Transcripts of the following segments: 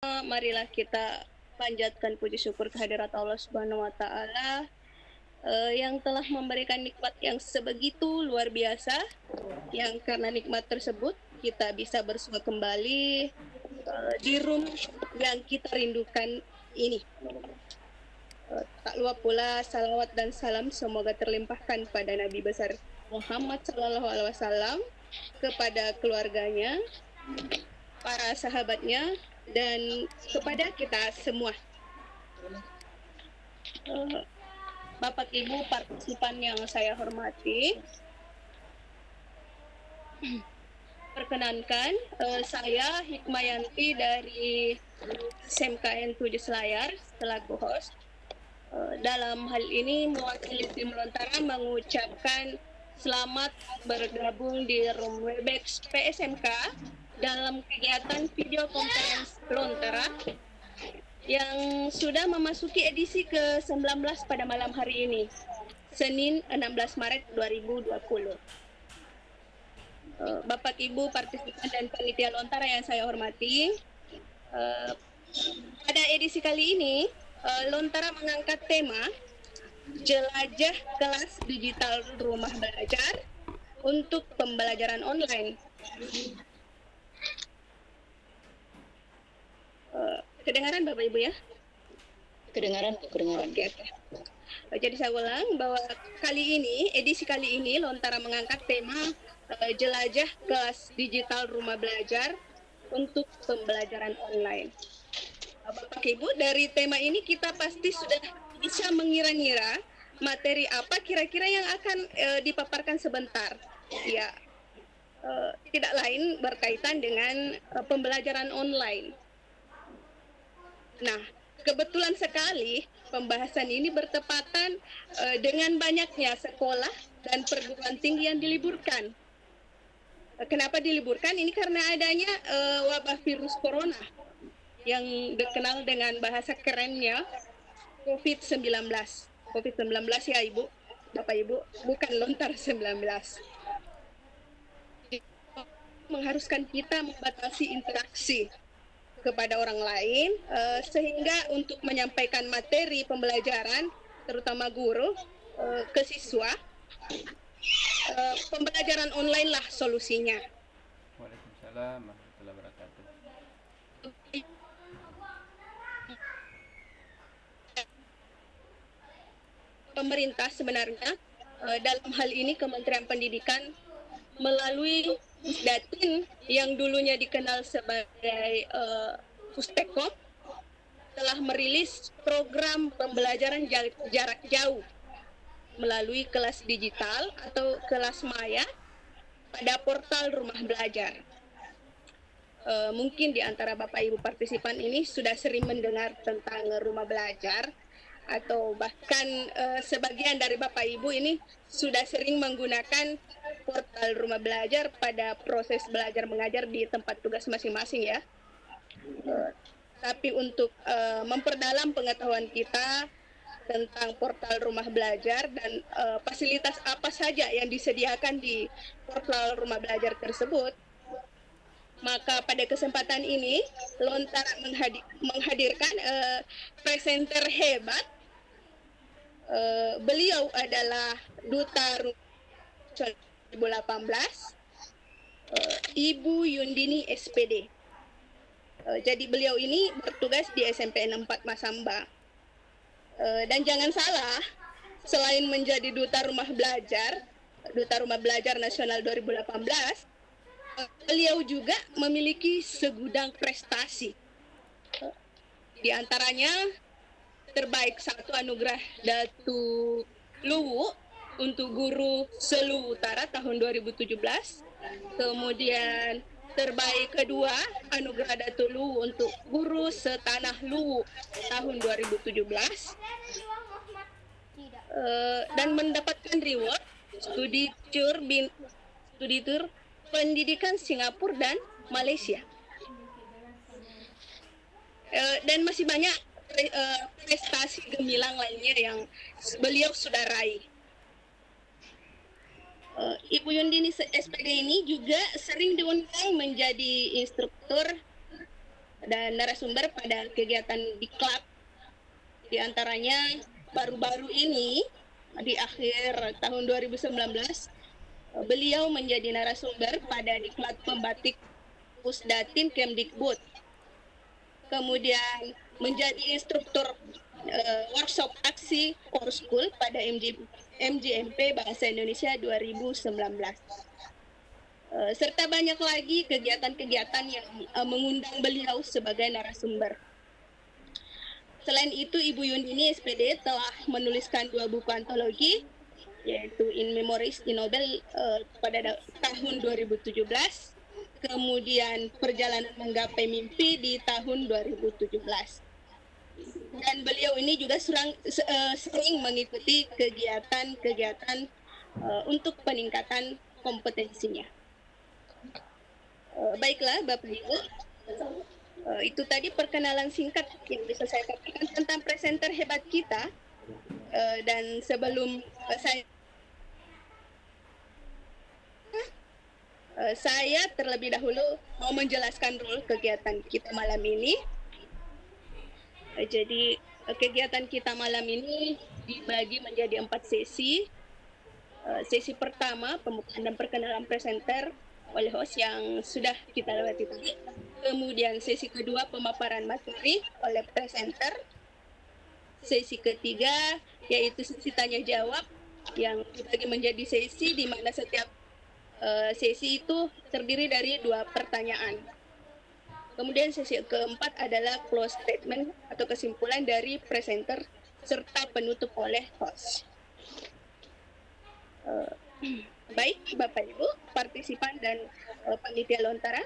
Marilah kita panjatkan puji syukur kehadirat Allah Subhanahu wa taala yang telah memberikan nikmat yang sebegitu luar biasa, yang karena nikmat tersebut kita bisa bersua kembali di rumah yang kita rindukan ini. Tak lupa pula salawat dan salam semoga terlimpahkan pada Nabi besar Muhammad SAW, kepada keluarganya, para sahabatnya, dan kepada kita semua. Bapak Ibu partisipan yang saya hormati, perkenankan saya Hikmayanti dari SMKN 7 Selayar selaku host. Dalam hal ini mewakili tim Lontara mengucapkan selamat bergabung di room Webex PSMK dalam kegiatan video conference Lontara yang sudah memasuki edisi ke-19 pada malam hari ini, Senin 16 Maret 2020. Bapak Ibu partisipan dan panitia Lontara yang saya hormati, pada edisi kali ini Lontara mengangkat tema jelajah kelas digital rumah belajar untuk pembelajaran online. Kedengaran Bapak Ibu ya? Kedengaran. Oke. Jadi saya ulang bahwa edisi kali ini Lontara mengangkat tema jelajah kelas digital rumah belajar untuk pembelajaran online. Bapak Ibu, dari tema ini kita pasti sudah bisa mengira-ngira materi apa kira-kira yang akan dipaparkan sebentar. Ya, tidak lain berkaitan dengan pembelajaran online. Nah, kebetulan sekali pembahasan ini bertepatan dengan banyaknya sekolah dan perguruan tinggi yang diliburkan. Kenapa diliburkan? Ini karena adanya wabah virus corona yang dikenal dengan bahasa kerennya COVID-19. COVID-19 ya Ibu, Bapak Ibu, bukan lontar 19. Mengharuskan kita membatasi interaksi kepada orang lain, sehingga untuk menyampaikan materi pembelajaran, terutama guru, ke siswa, pembelajaran online lah solusinya. Waalaikumsalam warahmatullahi wabarakatuh. Pemerintah sebenarnya dalam hal ini Kementerian Pendidikan melalui Pusdatin yang dulunya dikenal sebagai Pustekom telah merilis program pembelajaran jarak jauh melalui kelas digital atau kelas maya pada portal rumah belajar. Mungkin di antara Bapak Ibu partisipan ini sudah sering mendengar tentang rumah belajar, atau bahkan sebagian dari Bapak Ibu ini sudah sering menggunakan portal rumah belajar pada proses belajar mengajar di tempat tugas masing-masing ya. Tapi untuk memperdalam pengetahuan kita tentang portal rumah belajar dan fasilitas apa saja yang disediakan di portal rumah belajar tersebut, maka pada kesempatan ini Lontara menghadirkan presenter hebat. Beliau adalah Duta 2018, Ibu Yundini SPD. Jadi beliau ini bertugas di SMPN 4 Masamba. Dan jangan salah, selain menjadi Duta Rumah Belajar Nasional 2018, beliau juga memiliki segudang prestasi. Di antaranya terbaik satu anugerah Datu Luwu untuk guru Seluwu Utara tahun 2017. Kemudian terbaik kedua anugerah Datu Luwu untuk guru Setanah Luwu tahun 2017. Dan mendapatkan reward studi tur pendidikan Singapura dan Malaysia. Dan masih banyak prestasi gemilang lainnya yang beliau sudah raih. Ibu Yundini SPD ini juga sering diundang menjadi instruktur dan narasumber pada kegiatan di klub. Di antaranya baru-baru ini di akhir tahun 2019 beliau menjadi narasumber pada Diklat Pembatik Pusdatin Kemdikbud. Kemudian menjadi instruktur workshop aksi for school pada MJMP Bahasa Indonesia 2019. Serta banyak lagi kegiatan-kegiatan yang mengundang beliau sebagai narasumber. Selain itu, Ibu Yundini SPD telah menuliskan 2 buku antologi, yaitu In Memories di Nobel pada tahun 2017, kemudian Perjalanan Menggapai Mimpi di tahun 2017. Dan beliau ini juga sering mengikuti kegiatan-kegiatan untuk peningkatan kompetensinya. Baiklah Bapak Ibu, itu tadi perkenalan singkat yang bisa saya katakan tentang presenter hebat kita. Dan sebelum saya terlebih dahulu mau menjelaskan rule kegiatan kita malam ini. Jadi kegiatan kita malam ini dibagi menjadi 4 sesi. Sesi pertama pembukaan dan perkenalan presenter oleh host yang sudah kita lewati tadi. Kemudian sesi kedua pemaparan materi oleh presenter. Sesi ketiga yaitu sesi tanya jawab yang dibagi menjadi sesi di mana setiap sesi itu terdiri dari 2 pertanyaan. Kemudian sesi keempat adalah close statement atau kesimpulan dari presenter serta penutup oleh host. Baik Bapak Ibu, partisipan dan panitia Lontara,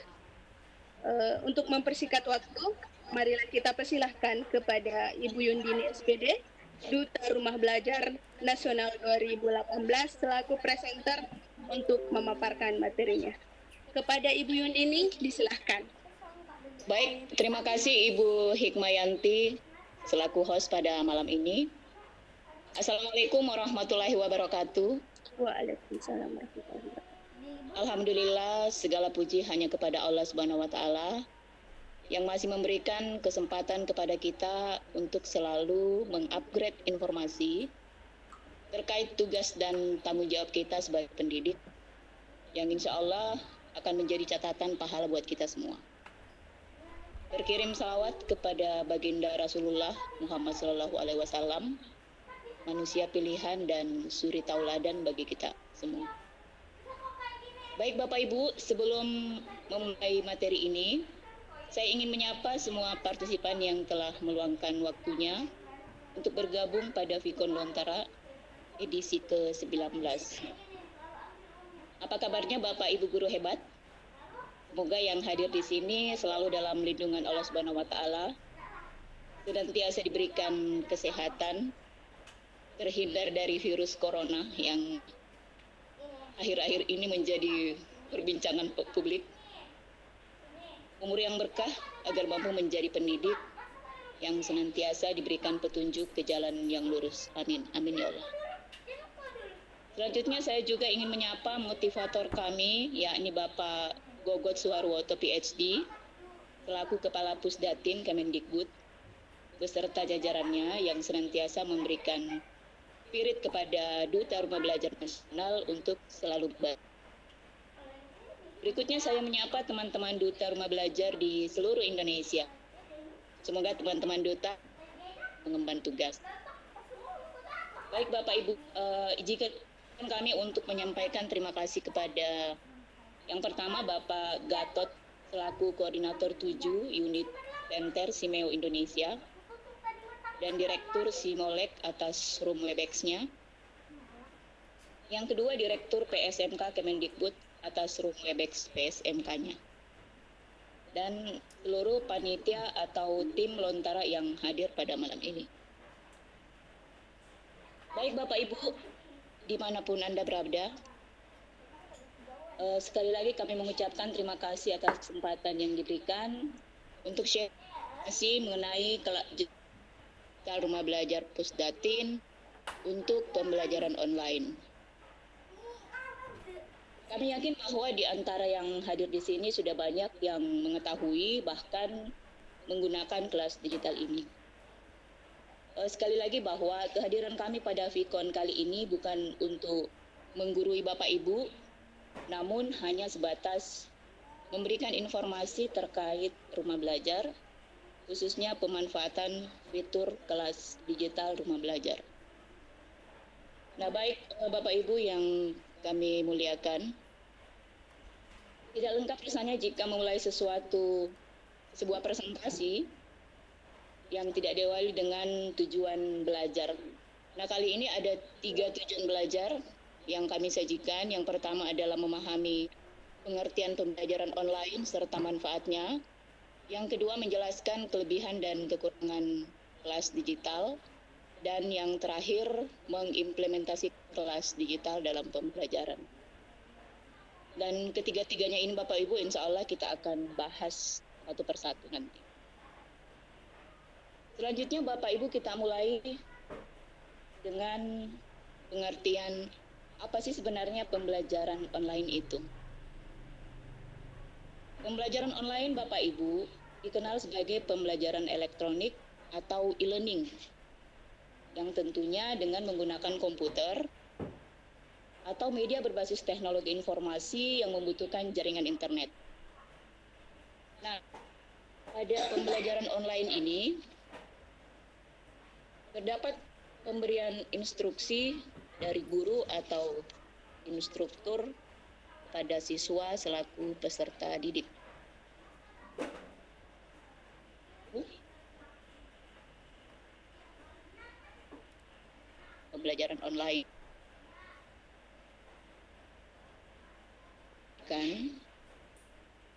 untuk mempersingkat waktu, marilah kita persilahkan kepada Ibu Yundini SPD, Duta Rumah Belajar Nasional 2018 selaku presenter untuk memaparkan materinya. Kepada Ibu Yundini, disilahkan. Baik, terima kasih Ibu Hikmayanti selaku host pada malam ini. Assalamualaikum warahmatullahi wabarakatuh. Waalaikumsalam warahmatullahi wabarakatuh. Alhamdulillah, segala puji hanya kepada Allah Subhanahu wa Ta'ala yang masih memberikan kesempatan kepada kita untuk selalu mengupgrade informasi terkait tugas dan tanggung jawab kita sebagai pendidik yang insya Allah akan menjadi catatan pahala buat kita semua. Berkirim salawat kepada baginda Rasulullah Muhammad SAW, manusia pilihan dan suri tauladan bagi kita semua. Baik Bapak Ibu, sebelum memulai materi ini, saya ingin menyapa semua partisipan yang telah meluangkan waktunya untuk bergabung pada Vikon Lontara edisi ke-19. Apa kabarnya Bapak Ibu guru hebat? Semoga yang hadir di sini selalu dalam lindungan Allah Subhanahu wa Ta'ala, senantiasa diberikan kesehatan, terhindar dari virus corona yang akhir-akhir ini menjadi perbincangan publik. Umur yang berkah agar mampu menjadi pendidik yang senantiasa diberikan petunjuk ke jalan yang lurus. Amin. Amin ya Allah. Selanjutnya saya juga ingin menyapa motivator kami, yakni Bapak Gogot Suharwoto PhD, selaku Kepala Pusdatin Kemendikbud, beserta jajarannya yang senantiasa memberikan spirit kepada Duta Rumah Belajar Nasional untuk selalu baik. Berikutnya saya menyapa teman-teman Duta Rumah Belajar di seluruh Indonesia. Semoga teman-teman Duta mengemban tugas. Baik Bapak Ibu, izinkan kami untuk menyampaikan terima kasih kepada yang pertama Bapak Gatot selaku Koordinator 7 Unit Center Simeo Indonesia dan Direktur Simolek atas room Webex-nya. Yang kedua Direktur PSMK Kemendikbud atas room Webex PSMK-nya. Dan seluruh panitia atau tim Lontara yang hadir pada malam ini. Baik Bapak Ibu, dimanapun Anda berada, sekali lagi kami mengucapkan terima kasih atas kesempatan yang diberikan untuk share mengenai Rumah Belajar Pusdatin untuk pembelajaran online. Kami yakin bahwa di antara yang hadir di sini sudah banyak yang mengetahui, bahkan menggunakan kelas digital ini. Sekali lagi bahwa kehadiran kami pada Vkon kali ini bukan untuk menggurui Bapak Ibu, namun hanya sebatas memberikan informasi terkait rumah belajar, khususnya pemanfaatan fitur kelas digital rumah belajar. Nah, baik Bapak Ibu yang kami muliakan, tidak lengkap rasanya jika memulai sebuah presentasi yang tidak diawali dengan tujuan belajar. Nah, kali ini ada 3 tujuan belajar yang kami sajikan. Yang pertama adalah memahami pengertian pembelajaran online serta manfaatnya. Yang kedua, menjelaskan kelebihan dan kekurangan kelas digital. Dan yang terakhir, mengimplementasikan kelas digital dalam pembelajaran. Dan ketiga-tiganya ini Bapak Ibu, insya Allah kita akan bahas satu persatu nanti. Selanjutnya Bapak Ibu, kita mulai dengan pengertian apa sih sebenarnya pembelajaran online itu. Pembelajaran online Bapak Ibu dikenal sebagai pembelajaran elektronik atau e-learning yang tentunya dengan menggunakan komputer atau media berbasis teknologi informasi yang membutuhkan jaringan internet. Nah, pada pembelajaran online ini terdapat pemberian instruksi dari guru atau instruktur pada siswa selaku peserta didik. Pembelajaran online.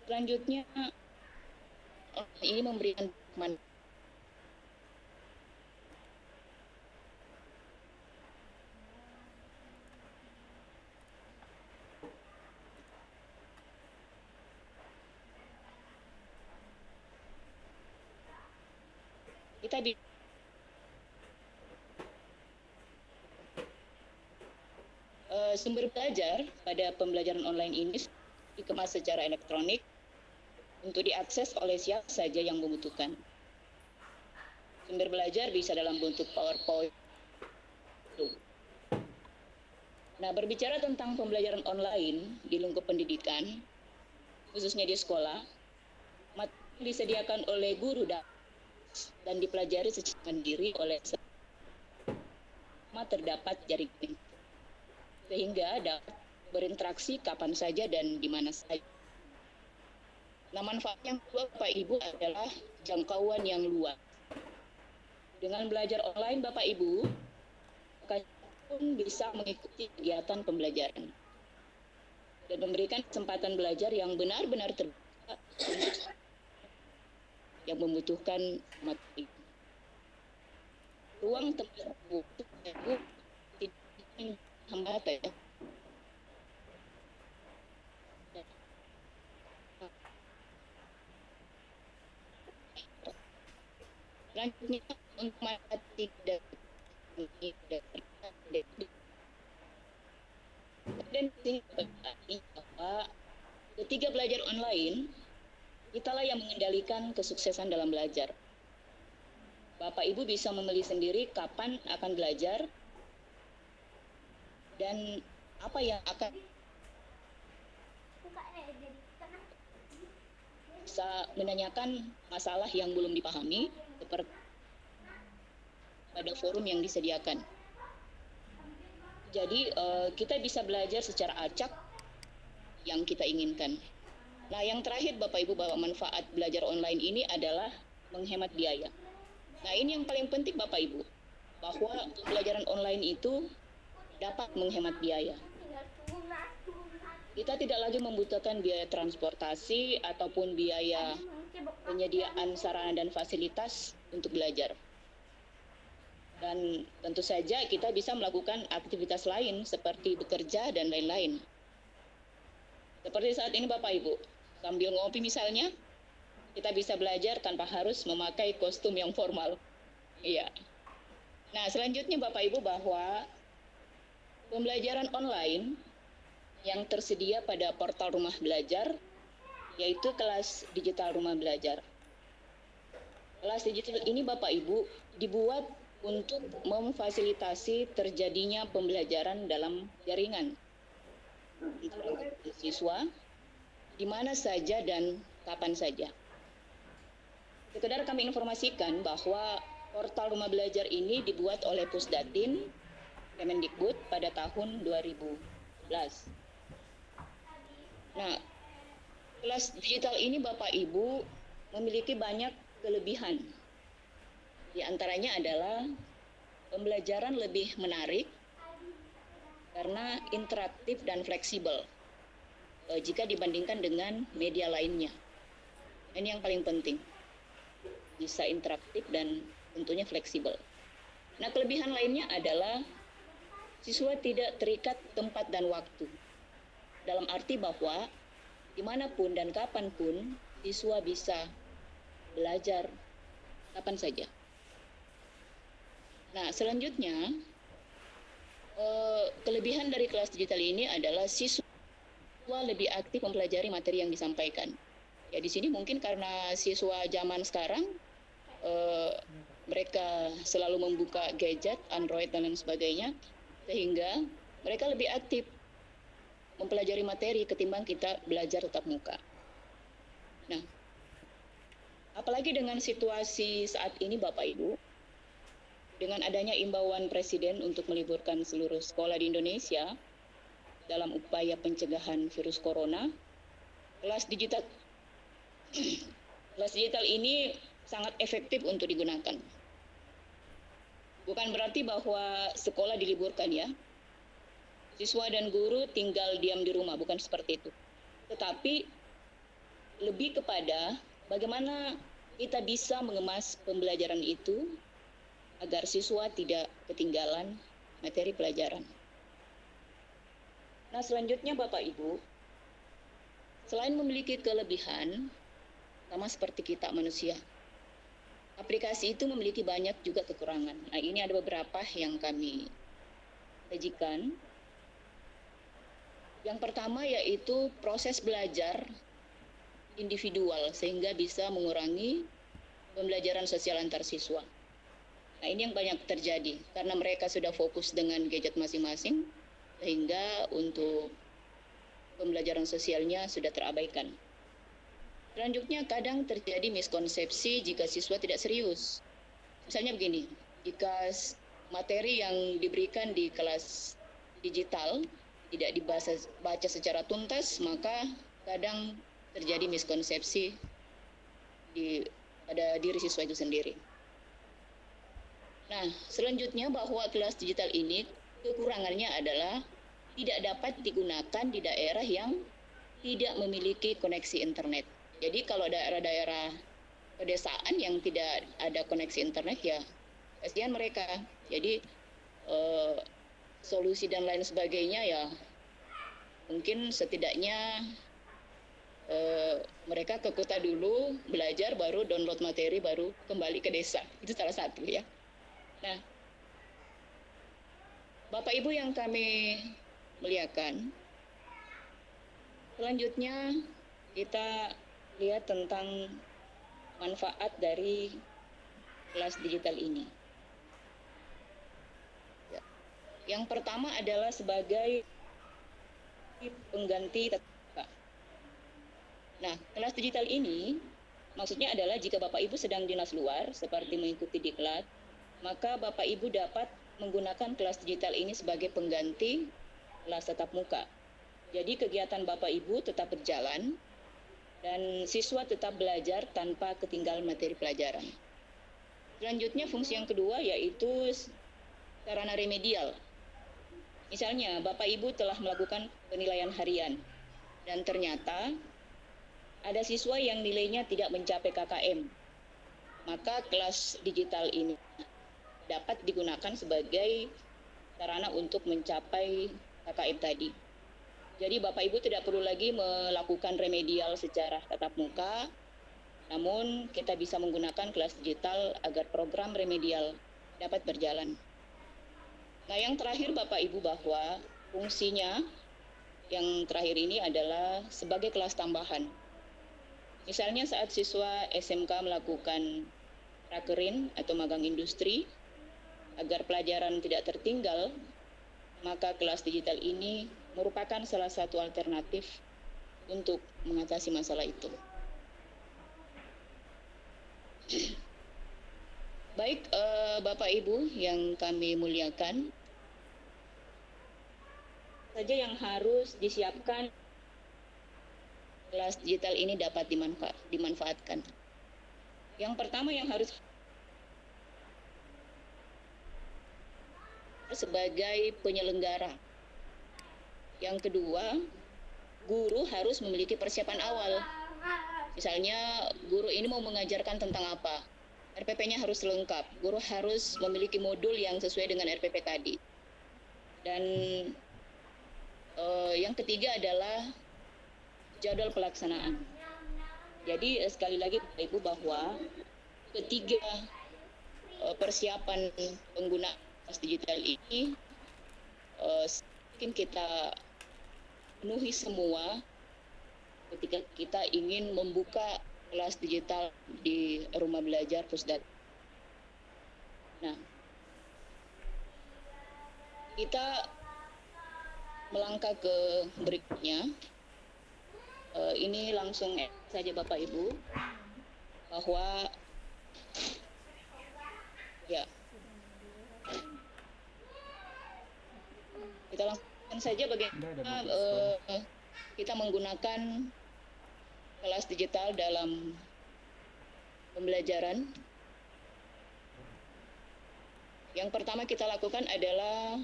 Selanjutnya ini memberikan kita sumber belajar pada pembelajaran online ini dikemas secara elektronik untuk diakses oleh siapa saja yang membutuhkan. Sumber belajar bisa dalam bentuk PowerPoint. Nah, berbicara tentang pembelajaran online di lingkup pendidikan, khususnya di sekolah, materi disediakan oleh guru dan dipelajari secara mandiri oleh terdapat jaringan sehingga dapat berinteraksi kapan saja dan di mana saja. Nah, manfaat yang kedua Bapak Ibu adalah jangkauan yang luas. Dengan belajar online Bapak Ibu pun bisa mengikuti kegiatan pembelajaran dan memberikan kesempatan belajar yang benar-benar terbuka yang membutuhkan materi. Ruang tempat tidak hambatan ya. Selanjutnya untuk matematik dan bahwa ketika belajar online, italah yang mengendalikan kesuksesan dalam belajar. Bapak Ibu bisa memilih sendiri kapan akan belajar dan apa yang akan bisa menanyakan masalah yang belum dipahami seperti pada forum yang disediakan. Jadi kita bisa belajar secara acak yang kita inginkan. Nah, yang terakhir Bapak Ibu, bahwa manfaat belajar online ini adalah menghemat biaya. Nah, ini yang paling penting Bapak Ibu, bahwa pembelajaran online itu dapat menghemat biaya. Kita tidak lagi membutuhkan biaya transportasi ataupun biaya penyediaan sarana dan fasilitas untuk belajar. Dan tentu saja kita bisa melakukan aktivitas lain seperti bekerja dan lain-lain. Seperti saat ini Bapak Ibu, sambil ngopi misalnya, kita bisa belajar tanpa harus memakai kostum yang formal. Iya. Nah, selanjutnya Bapak Ibu, bahwa pembelajaran online yang tersedia pada portal Rumah Belajar, yaitu kelas digital Rumah Belajar. Kelas digital ini Bapak Ibu dibuat untuk memfasilitasi terjadinya pembelajaran dalam jaringan untuk siswa di mana saja dan kapan saja. Sekedar kami informasikan bahwa portal Rumah Belajar ini dibuat oleh Pusdatin Kemendikbud pada tahun 2011. Nah, kelas digital ini Bapak Ibu memiliki banyak kelebihan. Di antaranya adalah pembelajaran lebih menarik karena interaktif dan fleksibel jika dibandingkan dengan media lainnya. Ini yang paling penting. Bisa interaktif dan tentunya fleksibel. Nah, kelebihan lainnya adalah siswa tidak terikat tempat dan waktu. Dalam arti bahwa dimanapun dan kapanpun siswa bisa belajar kapan saja. Nah, selanjutnya kelebihan dari kelas digital ini adalah siswa lebih aktif mempelajari materi yang disampaikan. Ya, di sini mungkin karena siswa zaman sekarang mereka selalu membuka gadget, Android dan lain sebagainya, sehingga mereka lebih aktif mempelajari materi ketimbang kita belajar tatap muka. Nah, apalagi dengan situasi saat ini Bapak Ibu, dengan adanya imbauan Presiden untuk meliburkan seluruh sekolah di Indonesia dalam upaya pencegahan virus corona, kelas digital ini sangat efektif untuk digunakan. Bukan berarti bahwa sekolah diliburkan ya. Siswa dan guru tinggal diam di rumah, bukan seperti itu. Tetapi lebih kepada bagaimana kita bisa mengemas pembelajaran itu agar siswa tidak ketinggalan materi pelajaran. Nah, selanjutnya Bapak Ibu, selain memiliki kelebihan, sama seperti kita manusia, aplikasi itu memiliki banyak juga kekurangan. Nah, ini ada beberapa yang kami sajikan. Yang pertama yaitu proses belajar individual sehingga bisa mengurangi pembelajaran sosial antar siswa. Nah, ini yang banyak terjadi karena mereka sudah fokus dengan gadget masing-masing sehingga untuk pembelajaran sosialnya sudah terabaikan. Selanjutnya, kadang terjadi miskonsepsi jika siswa tidak serius. Misalnya begini, jika materi yang diberikan di kelas digital tidak dibaca secara tuntas, maka kadang terjadi miskonsepsi pada diri siswa itu sendiri. Nah, selanjutnya bahwa kelas digital ini kekurangannya adalah tidak dapat digunakan di daerah yang tidak memiliki koneksi internet. Jadi kalau daerah-daerah pedesaan yang tidak ada koneksi internet ya kasihan mereka. Jadi solusi dan lain sebagainya ya mungkin setidaknya mereka ke kota dulu belajar baru download materi baru kembali ke desa. Itu salah satu ya. Nah, Bapak Ibu yang kami muliakan, selanjutnya kita lihat tentang manfaat dari kelas digital ini. Yang pertama adalah sebagai pengganti tatap muka. Nah, kelas digital ini maksudnya adalah jika Bapak Ibu sedang dinas luar seperti mengikuti diklat, maka Bapak Ibu dapat menggunakan kelas digital ini sebagai pengganti kelas tatap muka. Jadi kegiatan Bapak Ibu tetap berjalan dan siswa tetap belajar tanpa ketinggalan materi pelajaran. Selanjutnya fungsi yang kedua yaitu sarana remedial. Misalnya Bapak Ibu telah melakukan penilaian harian dan ternyata ada siswa yang nilainya tidak mencapai KKM. Maka kelas digital ini dapat digunakan sebagai sarana untuk mencapai KKM tadi. Jadi Bapak Ibu tidak perlu lagi melakukan remedial secara tatap muka, namun kita bisa menggunakan kelas digital agar program remedial dapat berjalan. Nah, yang terakhir Bapak Ibu bahwa fungsinya yang terakhir ini adalah sebagai kelas tambahan. Misalnya saat siswa SMK melakukan prakerin atau magang industri. Agar pelajaran tidak tertinggal, maka kelas digital ini merupakan salah satu alternatif untuk mengatasi masalah itu. Baik, Bapak Ibu yang kami muliakan, saja yang harus disiapkan kelas digital ini dapat dimanfaatkan. Yang pertama yang harus sebagai penyelenggara. Yang kedua, guru harus memiliki persiapan awal. Misalnya, guru ini mau mengajarkan tentang apa? RPP-nya harus lengkap. Guru harus memiliki modul yang sesuai dengan RPP tadi. Dan yang ketiga adalah jadwal pelaksanaan. Jadi sekali lagi Bapak Ibu bahwa ketiga persiapan penggunaan kelas digital ini mungkin kita penuhi semua ketika kita ingin membuka kelas digital di Rumah Belajar Pusdat. Nah, kita melangkah ke berikutnya. Ini langsung saja Bapak Ibu bahwa ya kita langsung saja bagaimana kita menggunakan kelas digital dalam pembelajaran. Yang pertama kita lakukan adalah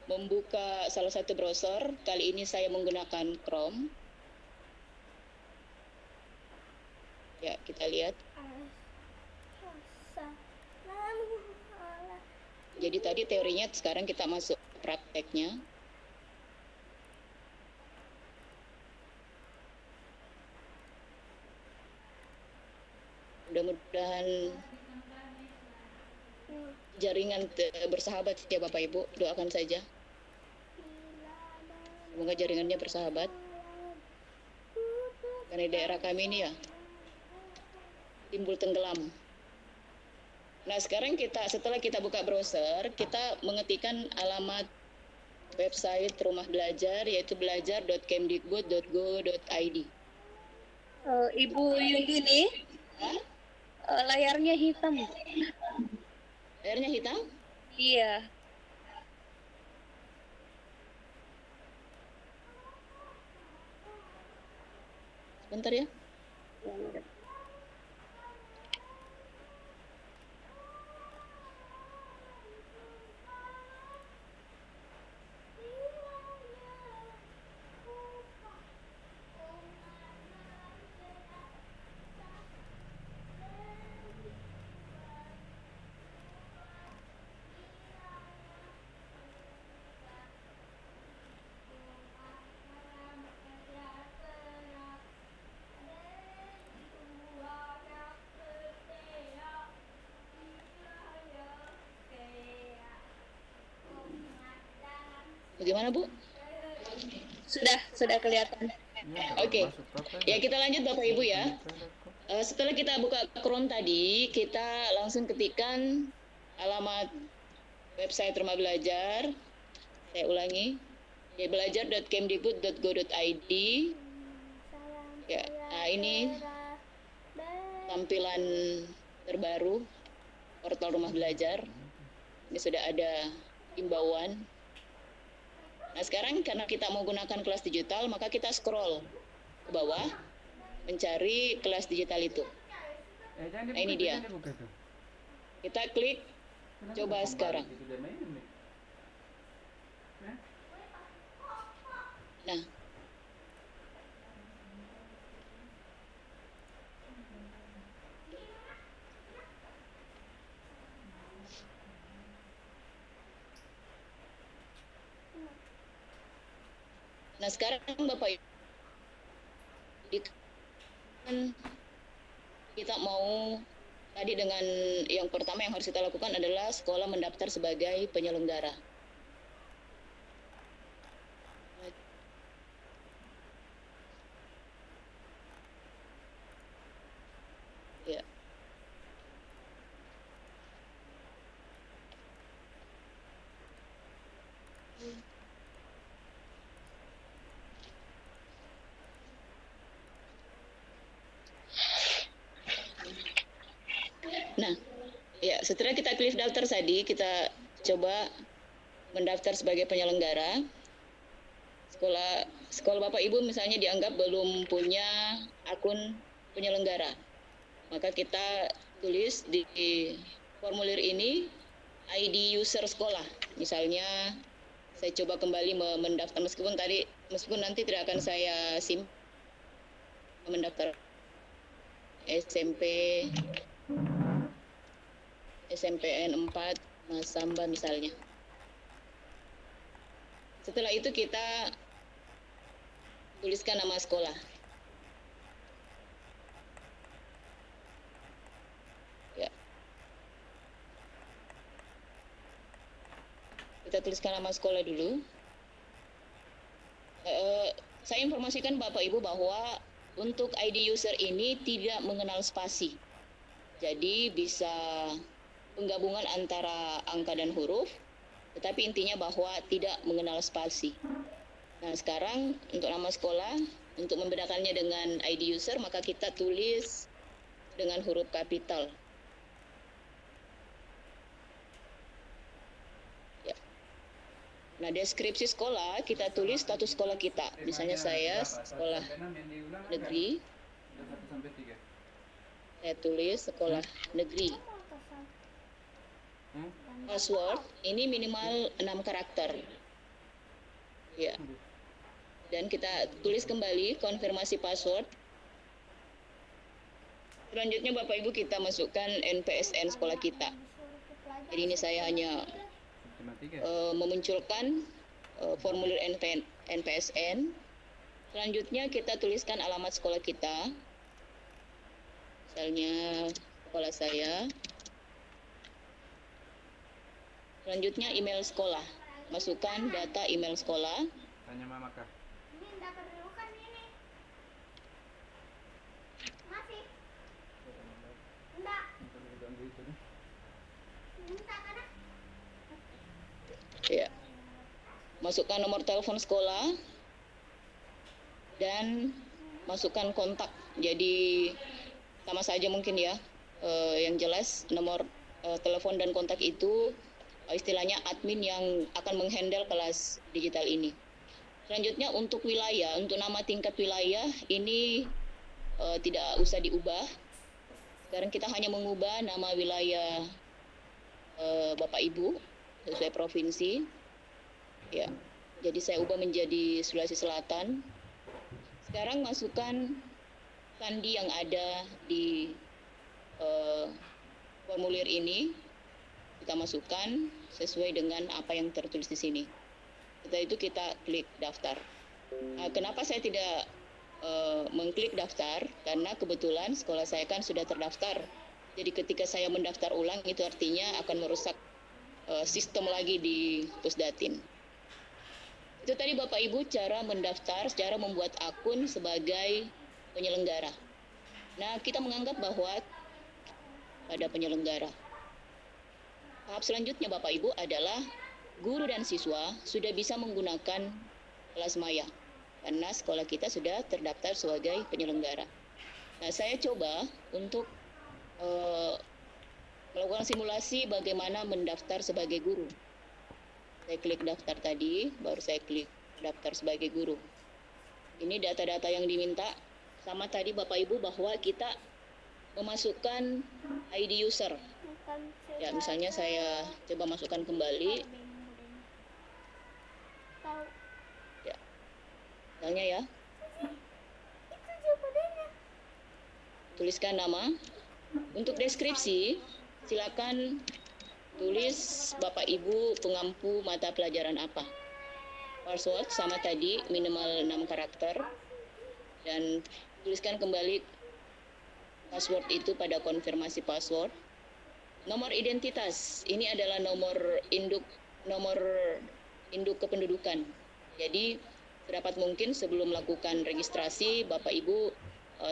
membuka salah satu browser. Kali ini saya menggunakan Chrome. Ya, kita lihat. Jadi tadi teorinya, sekarang kita masuk prakteknya. Mudah-mudahan jaringan bersahabat ya Bapak Ibu, doakan saja. Semoga jaringannya bersahabat. Karena daerah kami ini ya timbul tenggelam. Nah, sekarang setelah kita buka browser, kita mengetikkan alamat website Rumah Belajar, yaitu belajar.kemdikbud.go.id. Ibu Yundini, layarnya hitam. Layarnya hitam? Iya. Sebentar ya. Bagaimana Bu? Sudah kelihatan. Oke. Ya, kita lanjut Bapak Ibu ya. Setelah kita buka Chrome tadi, kita langsung ketikkan alamat website Rumah Belajar. Saya ulangi. Ya, belajar.kemdikbud.go.id. Ya, nah ini tampilan terbaru portal Rumah Belajar. Ini sudah ada himbauan. Nah, sekarang karena kita mau gunakan kelas digital, maka kita scroll ke bawah mencari kelas digital itu. Nah, ini dia. Kita klik, coba sekarang. Nah, sekarang Bapak Ibu, kita mau tadi dengan yang pertama yang harus kita lakukan adalah sekolah mendaftar sebagai penyelenggara. Ya. Nah, ya setelah kita klik daftar tadi, kita coba mendaftar sebagai penyelenggara. Sekolah Bapak Ibu misalnya dianggap belum punya akun penyelenggara. Maka kita tulis di formulir ini ID user sekolah. Misalnya saya coba kembali mendaftar meskipun nanti tidak akan saya mendaftar SMPN 4 Mas Samba misalnya. Setelah itu kita tuliskan nama sekolah. Ya. Kita tuliskan nama sekolah dulu. Saya informasikan Bapak Ibu bahwa untuk ID user ini tidak mengenal spasi. Jadi bisa penggabungan antara angka dan huruf, tetapi intinya bahwa tidak mengenal spasi. Nah, sekarang untuk nama sekolah, untuk membedakannya dengan ID user, maka kita tulis dengan huruf kapital. Ya. Nah, deskripsi sekolah, kita tulis status sekolah kita. Misalnya saya sekolah negeri, saya tulis sekolah negeri. Password ini minimal 6 karakter. Ya. Dan kita tulis kembali konfirmasi password. Selanjutnya Bapak Ibu kita masukkan NPSN sekolah kita. Jadi ini saya hanya memunculkan formulir NPSN. Selanjutnya kita tuliskan alamat sekolah kita. Misalnya sekolah saya. Selanjutnya email sekolah. Masukkan data email sekolah. Tanya Mama Kak. Ini dapat dulu kan ini. Masih. Enggak. Minta kan? Ya. Masukkan nomor telepon sekolah dan masukkan kontak. Jadi sama saja mungkin ya. Yang jelas nomor telepon dan kontak itu istilahnya admin yang akan menghandle kelas digital ini. Selanjutnya untuk wilayah, untuk nama tingkat wilayah ini tidak usah diubah. Sekarang kita hanya mengubah nama wilayah Bapak Ibu sesuai provinsi. Ya, jadi saya ubah menjadi Sulawesi Selatan. Sekarang masukkan sandi yang ada di formulir ini. Kita masukkan sesuai dengan apa yang tertulis di sini. Setelah itu kita klik daftar. Nah, kenapa saya tidak mengklik daftar? Karena kebetulan sekolah saya kan sudah terdaftar. Jadi ketika saya mendaftar ulang itu artinya akan merusak sistem lagi di Pusdatin. Itu tadi Bapak Ibu cara mendaftar, cara membuat akun sebagai penyelenggara. Nah, kita menganggap bahwa pada penyelenggara. Tahap selanjutnya Bapak Ibu adalah guru dan siswa sudah bisa menggunakan kelas maya karena sekolah kita sudah terdaftar sebagai penyelenggara. Nah, saya coba untuk melakukan simulasi bagaimana mendaftar sebagai guru. Saya klik daftar tadi, baru saya klik daftar sebagai guru. Ini data-data yang diminta sama tadi Bapak Ibu bahwa kita memasukkan ID user. Ya, misalnya saya coba masukkan kembali. Ya. Misalnya ya. Tuliskan nama. Untuk deskripsi, silakan tulis Bapak Ibu pengampu mata pelajaran apa. Password sama tadi, minimal 6 karakter. Dan tuliskan kembali password itu pada konfirmasi password. Nomor identitas, ini adalah nomor induk kependudukan. Jadi sedapat mungkin sebelum melakukan registrasi, Bapak Ibu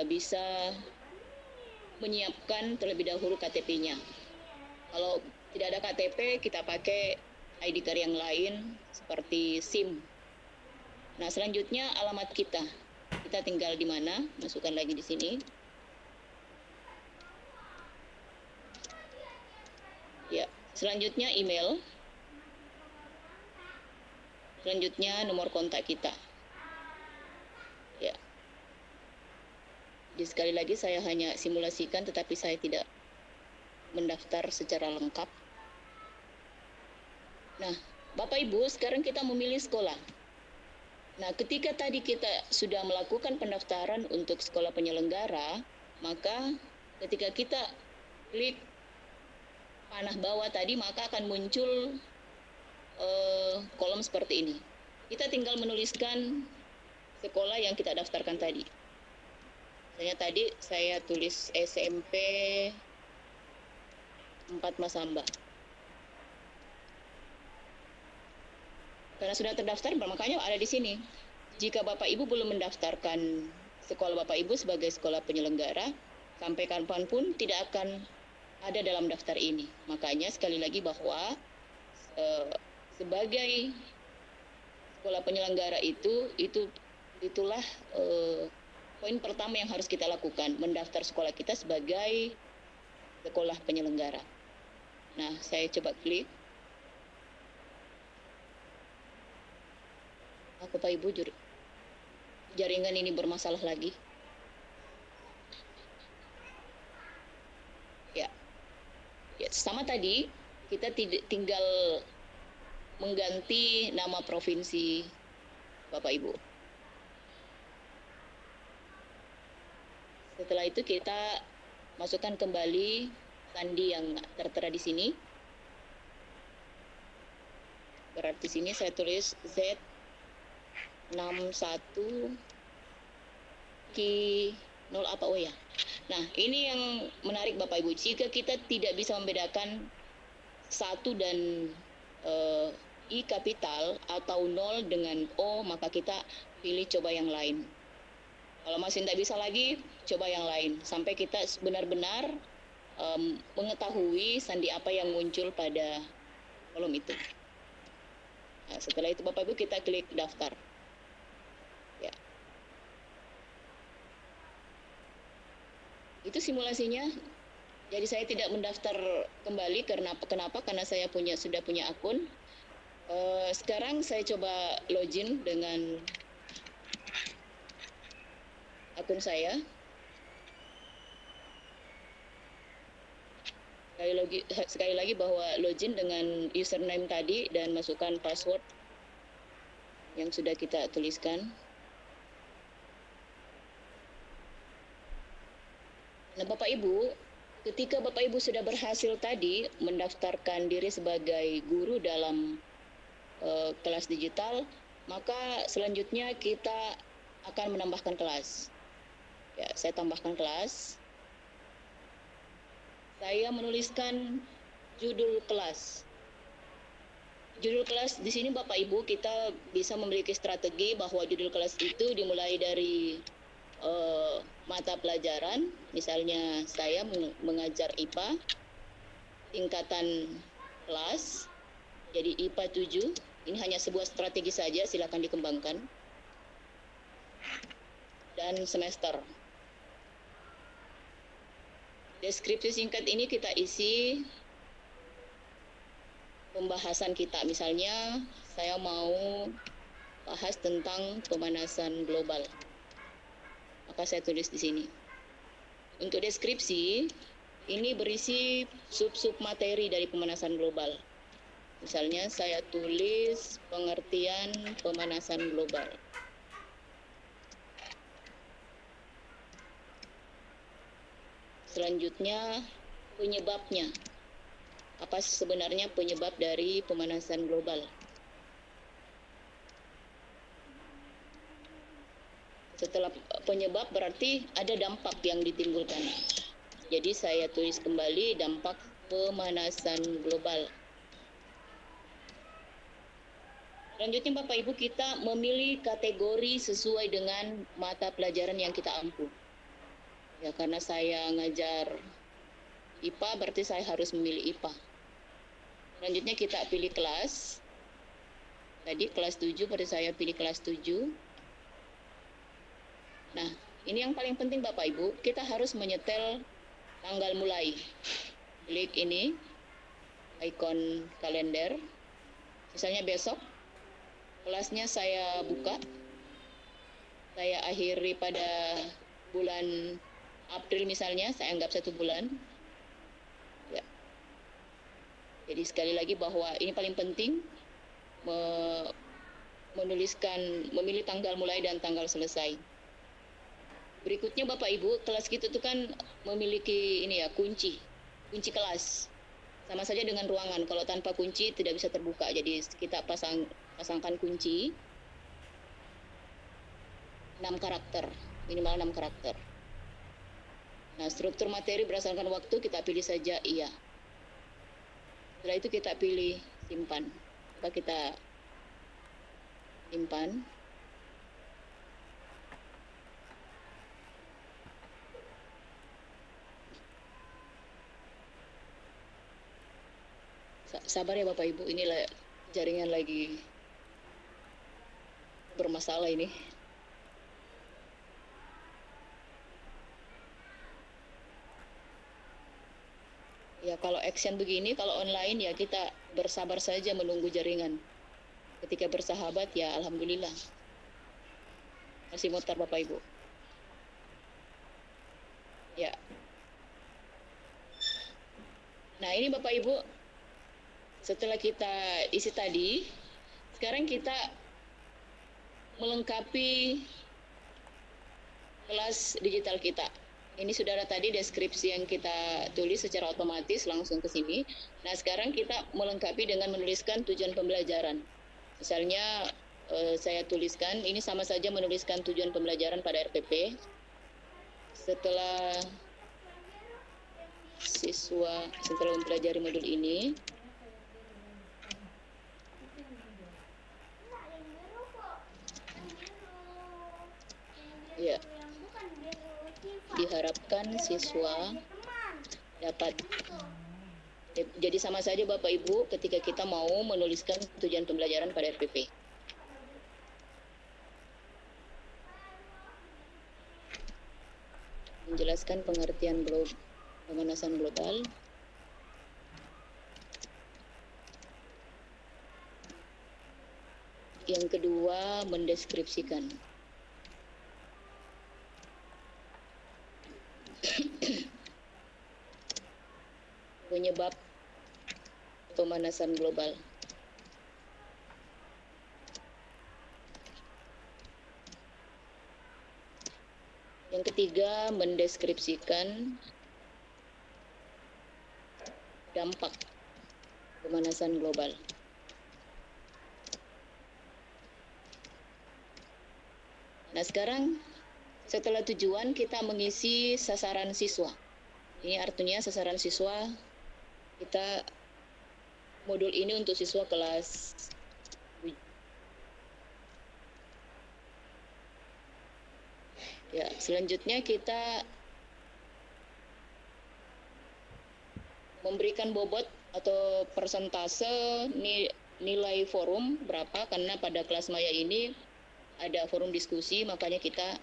bisa menyiapkan terlebih dahulu KTP-nya. Kalau tidak ada KTP, kita pakai ID card yang lain seperti SIM. Nah, selanjutnya alamat kita. Kita tinggal di mana? Masukkan lagi di sini. Selanjutnya email. Selanjutnya nomor kontak kita. Ya. Jadi sekali lagi saya hanya simulasikan, tetapi saya tidak mendaftar secara lengkap. Nah, Bapak Ibu, sekarang kita memilih sekolah. Nah, ketika tadi kita sudah melakukan pendaftaran untuk sekolah penyelenggara, maka ketika kita klik panah bawah tadi, maka akan muncul kolom seperti ini. Kita tinggal menuliskan sekolah yang kita daftarkan tadi. Misalnya tadi saya tulis SMP 4 Masamba. Karena sudah terdaftar, makanya ada di sini. Jika Bapak Ibu belum mendaftarkan sekolah Bapak Ibu sebagai sekolah penyelenggara, sampai kapanpun tidak akan ada dalam daftar ini. Makanya sekali lagi bahwa sebagai sekolah penyelenggara itulah poin pertama yang harus kita lakukan, mendaftar sekolah kita sebagai sekolah penyelenggara. Nah, saya coba klik. Bapak Ibu, jaringan ini bermasalah lagi. Ya, sama tadi kita tinggal mengganti nama provinsi Bapak Ibu. Setelah itu kita masukkan kembali sandi yang tertera di sini. Berarti sini saya tulis Z61 Ki 0 apa oh ya. Nah, ini yang menarik Bapak Ibu. Jika kita tidak bisa membedakan 1 dan I kapital atau 0 dengan O, maka kita pilih coba yang lain. Kalau masih tidak bisa lagi, coba yang lain. Sampai kita benar-benar mengetahui sandi apa yang muncul pada kolom itu. Nah, setelah itu Bapak Ibu kita klik daftar. Ya. Itu simulasinya. Jadi saya tidak mendaftar kembali kenapa? Karena saya sudah punya akun. Sekarang saya coba login dengan akun saya. Sekali lagi bahwa login dengan username tadi dan masukkan password yang sudah kita tuliskan. Nah, Bapak Ibu, ketika Bapak Ibu sudah berhasil tadi mendaftarkan diri sebagai guru dalam kelas digital, maka selanjutnya kita akan menambahkan kelas. Ya, saya tambahkan kelas. Saya menuliskan judul kelas. Judul kelas di sini Bapak Ibu kita bisa memiliki strategi bahwa judul kelas itu dimulai dari mata pelajaran. Misalnya saya mengajar IPA tingkatan kelas, jadi IPA 7. Ini hanya sebuah strategi saja, silakan dikembangkan. Dan semester. Deskripsi singkat ini kita isi pembahasan kita. Misalnya saya mau bahas tentang pemanasan global. Maka saya tulis di sini. Untuk deskripsi, ini berisi sub-sub materi dari pemanasan global. Misalnya saya tulis pengertian pemanasan global. Selanjutnya penyebabnya. Apa sebenarnya penyebab dari pemanasan global? Setelah penyebab berarti ada dampak yang ditimbulkan. Jadi saya tulis kembali dampak pemanasan global. Selanjutnya Bapak Ibu kita memilih kategori sesuai dengan mata pelajaran yang kita ampu. Ya, karena saya ngajar IPA berarti saya harus memilih IPA. Selanjutnya kita pilih kelas. Tadi kelas 7 berarti saya pilih kelas 7. Nah, ini yang paling penting Bapak Ibu, kita harus menyetel tanggal mulai. Klik ini. ikon kalender. Misalnya besok kelasnya saya buka, saya akhiri pada bulan April misalnya, saya anggap 1 bulan. Ya. Jadi sekali lagi bahwa ini paling penting memilih tanggal mulai dan tanggal selesai. Berikutnya Bapak Ibu, kelas kita itu kan memiliki kunci kelas. Sama saja dengan ruangan, kalau tanpa kunci tidak bisa terbuka. Jadi kita pasangkan kunci 6 karakter, minimal 6 karakter. Nah, struktur materi berdasarkan waktu kita pilih saja iya. Setelah itu kita pilih simpan. Coba kita simpan. Sabar ya Bapak Ibu, ini jaringan lagi bermasalah ini. Ya kalau action begini, kalau online ya kita bersabar saja menunggu jaringan. Ketika bersahabat ya alhamdulillah. Masih mutar Bapak Ibu. Ya. Nah ini Bapak Ibu, setelah kita isi tadi, sekarang kita melengkapi kelas digital kita. Ini sudah ada tadi deskripsi yang kita tulis secara otomatis langsung ke sini. Nah, sekarang kita melengkapi dengan menuliskan tujuan pembelajaran. Misalnya saya tuliskan, ini sama saja menuliskan tujuan pembelajaran pada RPP. Setelah siswa mempelajari modul ini, ya, diharapkan siswa dapat. Jadi sama saja Bapak Ibu ketika kita mau menuliskan tujuan pembelajaran pada RPP. Menjelaskan pengertian pemanasan global. Yang kedua, mendeskripsikan. Penyebab pemanasan global. Yang ketiga, mendeskripsikan dampak pemanasan global. Nah, sekarang setelah tujuan kita mengisi sasaran siswa. Ini artinya sasaran siswa kita modul ini untuk siswa kelas ya, selanjutnya kita memberikan bobot atau persentase nilai forum berapa, karena pada kelas maya ini ada forum diskusi, makanya kita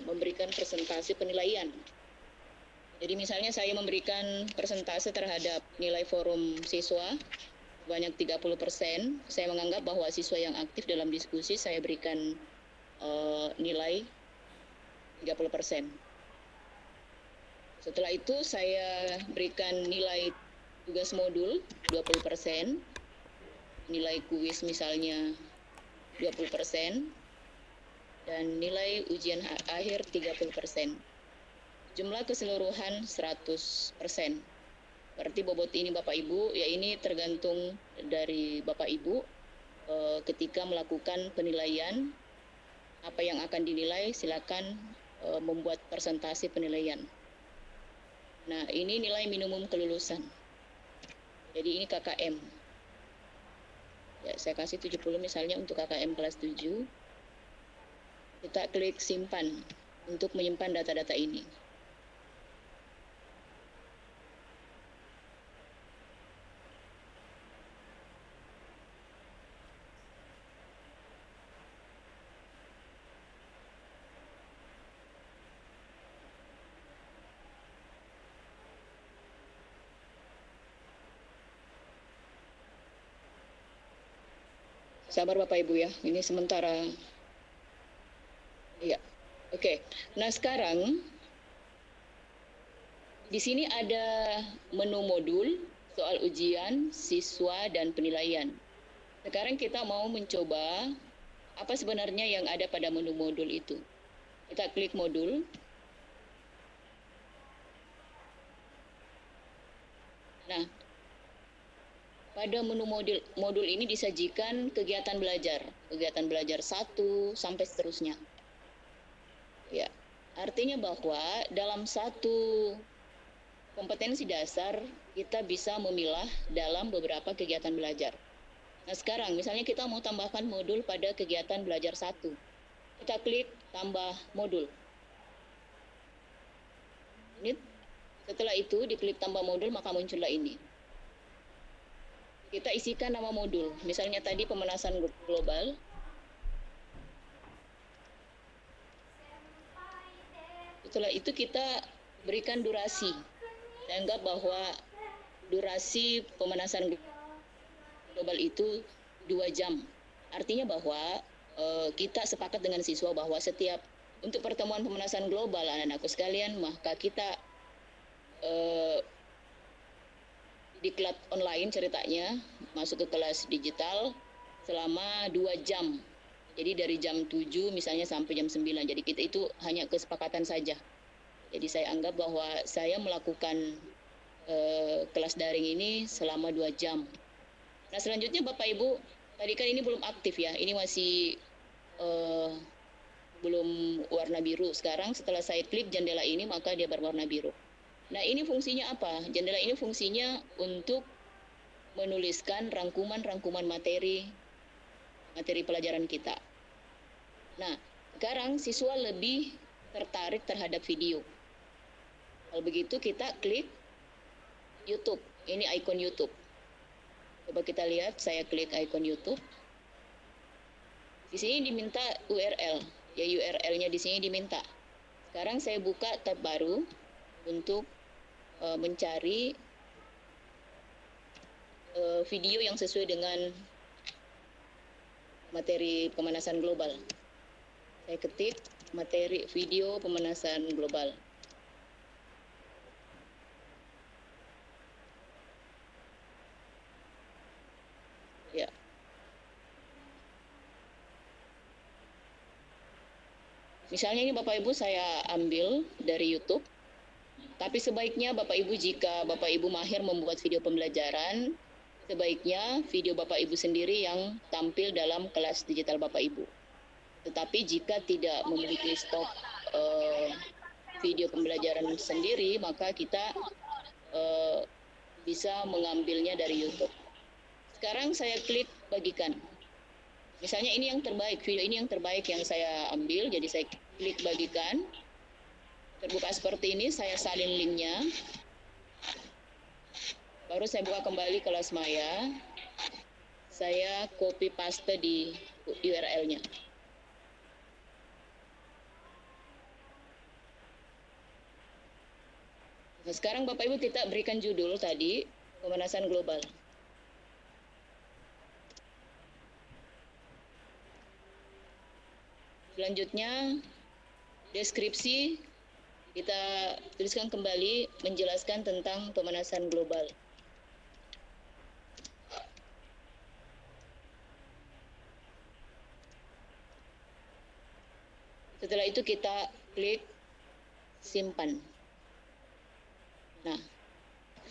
memberikan persentase penilaian. Jadi misalnya saya memberikan persentase terhadap nilai forum siswa banyak 30%, saya menganggap bahwa siswa yang aktif dalam diskusi saya berikan nilai 30%. Setelah itu saya berikan nilai tugas modul 20%, nilai kuis misalnya 20%, dan nilai ujian akhir 30%. Jumlah keseluruhan 100%. Berarti bobot ini Bapak Ibu, ya ini tergantung dari Bapak Ibu ketika melakukan penilaian, apa yang akan dinilai silakan membuat presentasi penilaian. Nah, ini nilai minimum kelulusan. Jadi ini KKM. Ya, saya kasih 70 misalnya untuk KKM kelas 7. Kita klik simpan untuk menyimpan data-data ini. Sabar Bapak Ibu ya, ini sementara. Ya, oke. Nah sekarang di sini ada menu modul, soal ujian, siswa, dan penilaian. Sekarang kita mau mencoba apa sebenarnya yang ada pada menu modul itu. Kita klik modul. Nah, pada menu modul ini disajikan kegiatan belajar 1 sampai seterusnya. Ya, artinya bahwa dalam satu kompetensi dasar kita bisa memilah dalam beberapa kegiatan belajar. Nah, sekarang misalnya kita mau tambahkan modul pada kegiatan belajar 1. Kita klik tambah modul. Setelah itu diklik tambah modul, maka muncullah ini. Kita isikan nama modul. Misalnya tadi pemanasan global. Setelah itu kita berikan durasi. Saya anggap bahwa durasi pemanasan global itu 2 jam. Artinya bahwa kita sepakat dengan siswa bahwa setiap untuk pertemuan pemanasan global anak-anakku sekalian, maka kita di kelas online ceritanya masuk ke kelas digital selama 2 jam. Jadi dari jam 7 misalnya sampai jam 9. Jadi kita itu hanya kesepakatan saja. Jadi saya anggap bahwa saya melakukan kelas daring ini selama 2 jam. Nah selanjutnya Bapak Ibu, tadi kan ini belum aktif ya. Ini masih belum warna biru. Sekarang setelah saya klik jendela ini maka dia berwarna biru. Nah ini fungsinya apa? Jendela ini fungsinya untuk menuliskan rangkuman-rangkuman materi pelajaran kita. Nah sekarang siswa lebih tertarik terhadap video. Kalau begitu kita klik YouTube. Ini ikon YouTube. Coba kita lihat, saya klik ikon YouTube. Di sini diminta URL. Ya URL-nya di sini diminta. Sekarang saya buka tab baru untuk mencari video yang sesuai dengan materi pemanasan global. Saya ketik materi video pemanasan global. Ya. Misalnya ini Bapak Ibu saya ambil dari YouTube. Tapi sebaiknya Bapak Ibu, jika Bapak Ibu mahir membuat video pembelajaran, sebaiknya video Bapak Ibu sendiri yang tampil dalam kelas digital Bapak Ibu. Tetapi jika tidak memiliki stok video pembelajaran sendiri, maka kita bisa mengambilnya dari YouTube. Sekarang saya klik bagikan. Misalnya ini yang terbaik, video ini yang terbaik yang saya ambil, jadi saya klik bagikan. Terbuka seperti ini, saya salin linknya. Baru saya buka kembali kelas Maya. Saya copy paste di URL-nya. Nah, sekarang Bapak Ibu kita berikan judul tadi, pemanasan global. Selanjutnya, deskripsi. Kita tuliskan kembali menjelaskan tentang pemanasan global. Setelah itu kita klik simpan. Nah,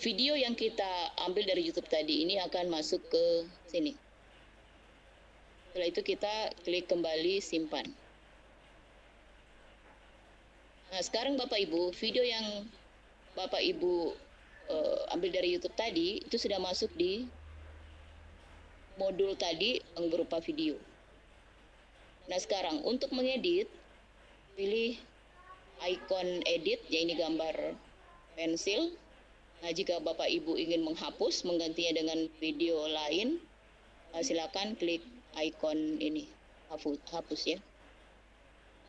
video yang kita ambil dari YouTube tadi ini akan masuk ke sini. Setelah itu kita klik kembali simpan. Nah, sekarang Bapak Ibu, video yang Bapak Ibu ambil dari YouTube tadi itu sudah masuk di modul tadi yang berupa video. Nah, sekarang untuk mengedit, pilih ikon edit, ya ini gambar pensil. Nah, jika Bapak Ibu ingin menghapus, menggantinya dengan video lain, silakan klik ikon ini, hapus ya.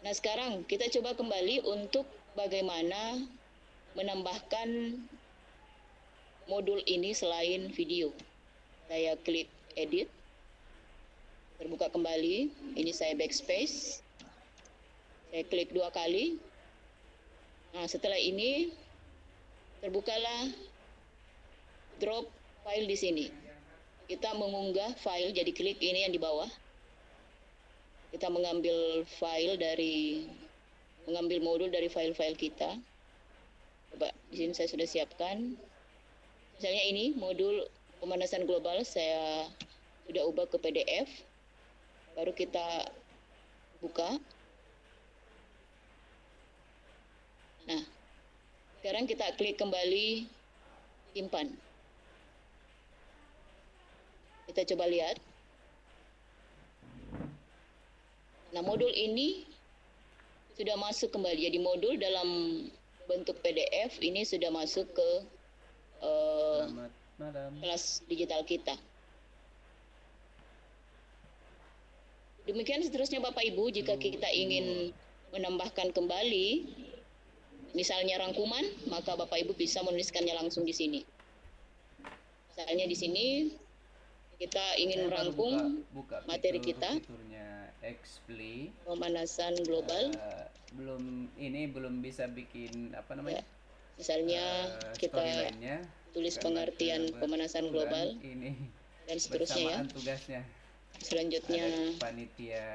Nah, sekarang kita coba kembali untuk bagaimana menambahkan modul ini selain video. Saya klik edit. terbuka kembali. Ini saya backspace. Saya klik 2 kali. Nah, setelah ini terbukalah drop file di sini. Kita mengunggah file, jadi klik ini yang di bawah. Kita mengambil modul dari file-file kita. Coba di sini saya sudah siapkan. Misalnya ini modul pemanasan global saya sudah ubah ke PDF. Baru kita buka. Nah, sekarang kita klik kembali simpan. Kita coba lihat. Nah, modul ini sudah masuk kembali. Jadi modul dalam bentuk PDF ini sudah masuk ke Selamat malam. kelas digital kita. Demikian seterusnya Bapak Ibu, jika kita ingin menambahkan kembali misalnya rangkuman, maka Bapak Ibu bisa menuliskannya langsung di sini. Misalnya di sini kita ingin merangkum buka materi kita, fiturnya Xplay. pemanasan global. Belum bisa bikin apa namanya? Misalnya kita storyline-nya, tulis karena pengertian pemanasan global ini dan seterusnya ya. bersamaan tugasnya. Selanjutnya Ada panitia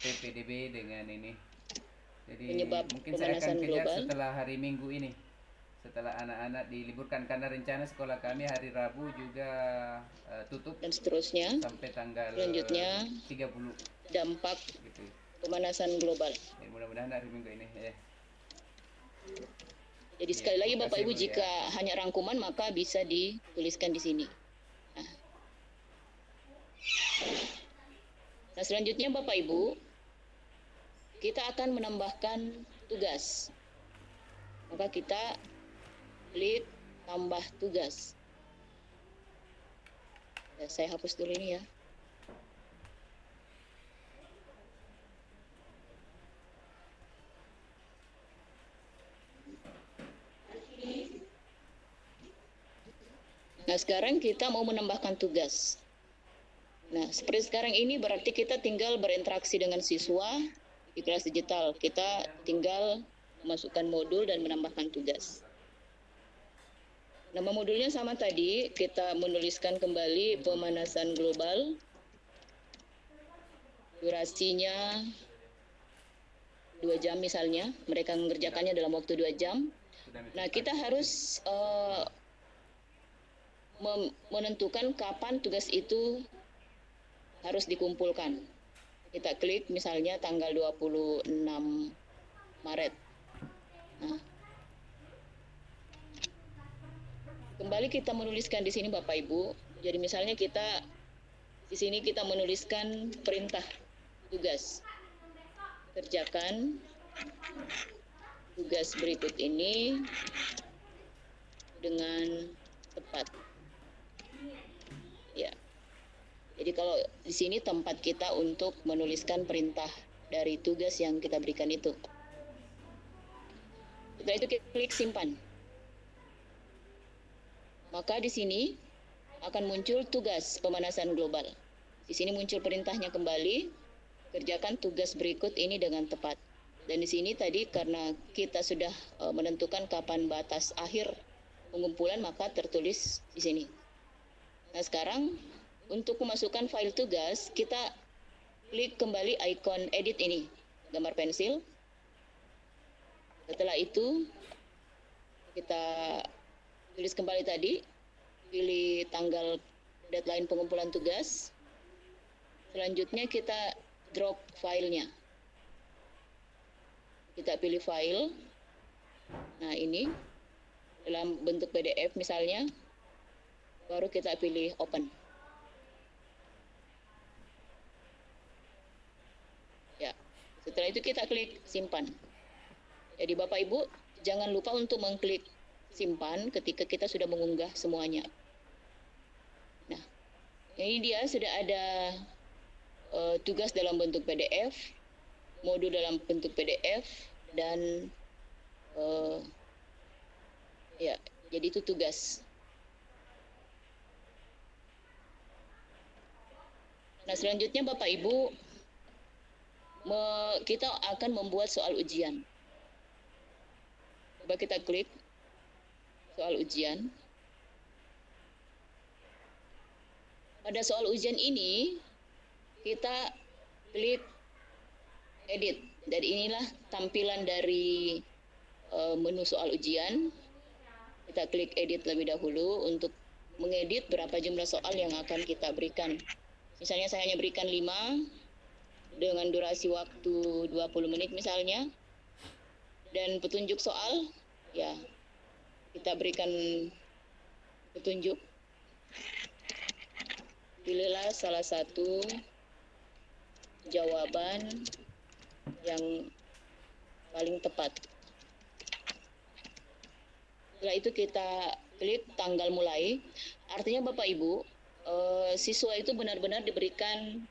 PPDB dengan ini. Jadi penyebab mungkin saya akan pemanasan kejar global. setelah hari Minggu ini. Setelah anak-anak diliburkan, karena rencana sekolah kami hari Rabu juga tutup Dan seterusnya. sampai tanggal Selanjutnya 30 dampak gitu. pemanasan global. Ya, mudah-mudahan hari Minggu ini ya. Jadi Ya, sekali lagi terima Bapak kasih, Ibu, Bu, jika hanya rangkuman maka bisa dituliskan di sini. Nah, selanjutnya Bapak Ibu, kita akan menambahkan tugas. Maka kita klik tambah tugas. Ya, saya hapus dulu ini ya. Nah, sekarang kita mau menambahkan tugas. Nah, seperti sekarang ini berarti kita tinggal berinteraksi dengan siswa di kelas digital. Kita tinggal memasukkan modul dan menambahkan tugas. Nama modulnya sama tadi, kita menuliskan kembali pemanasan global. Durasinya 2 jam misalnya, mereka mengerjakannya dalam waktu 2 jam. Nah, kita harus menentukan kapan tugas itu harus dikumpulkan. Kita klik misalnya tanggal 26 Maret. Nah, kembali kita menuliskan di sini Bapak Ibu. Jadi misalnya di sini kita menuliskan perintah tugas. Kerjakan tugas berikut ini dengan tepat. Ya. Jadi kalau di sini tempat kita untuk menuliskan perintah dari tugas yang kita berikan itu. Setelah itu kita klik simpan. Maka di sini akan muncul tugas pemanasan global. Di sini muncul perintahnya kembali, kerjakan tugas berikut ini dengan tepat. Dan di sini tadi karena kita sudah menentukan kapan batas akhir pengumpulan, maka tertulis di sini. Nah, sekarang untuk memasukkan file tugas, kita klik kembali ikon edit ini, gambar pensil. Setelah itu, kita tulis kembali tadi, pilih tanggal deadline pengumpulan tugas. Selanjutnya kita drop filenya. Kita pilih file. Nah, ini dalam bentuk PDF misalnya, baru kita pilih open. Ya, setelah itu kita klik simpan. Jadi Bapak Ibu, jangan lupa untuk mengklik simpan ketika kita sudah mengunggah semuanya. Nah, ini dia sudah ada tugas dalam bentuk PDF, modul dalam bentuk PDF, dan ya, jadi itu tugas. Nah, Nah, selanjutnya Bapak Ibu, kita akan membuat soal ujian. Coba kita klik soal ujian. Pada soal ujian ini, kita klik edit. Jadi inilah tampilan dari menu soal ujian. Kita klik edit lebih dahulu untuk mengedit berapa jumlah soal yang akan kita berikan. Misalnya saya hanya berikan 5 dengan durasi waktu 20 menit misalnya. Dan petunjuk soal, ya kita berikan petunjuk. Pilihlah salah satu jawaban yang paling tepat. Setelah itu kita klik tanggal mulai. Artinya Bapak Ibu, siswa itu benar-benar diberikan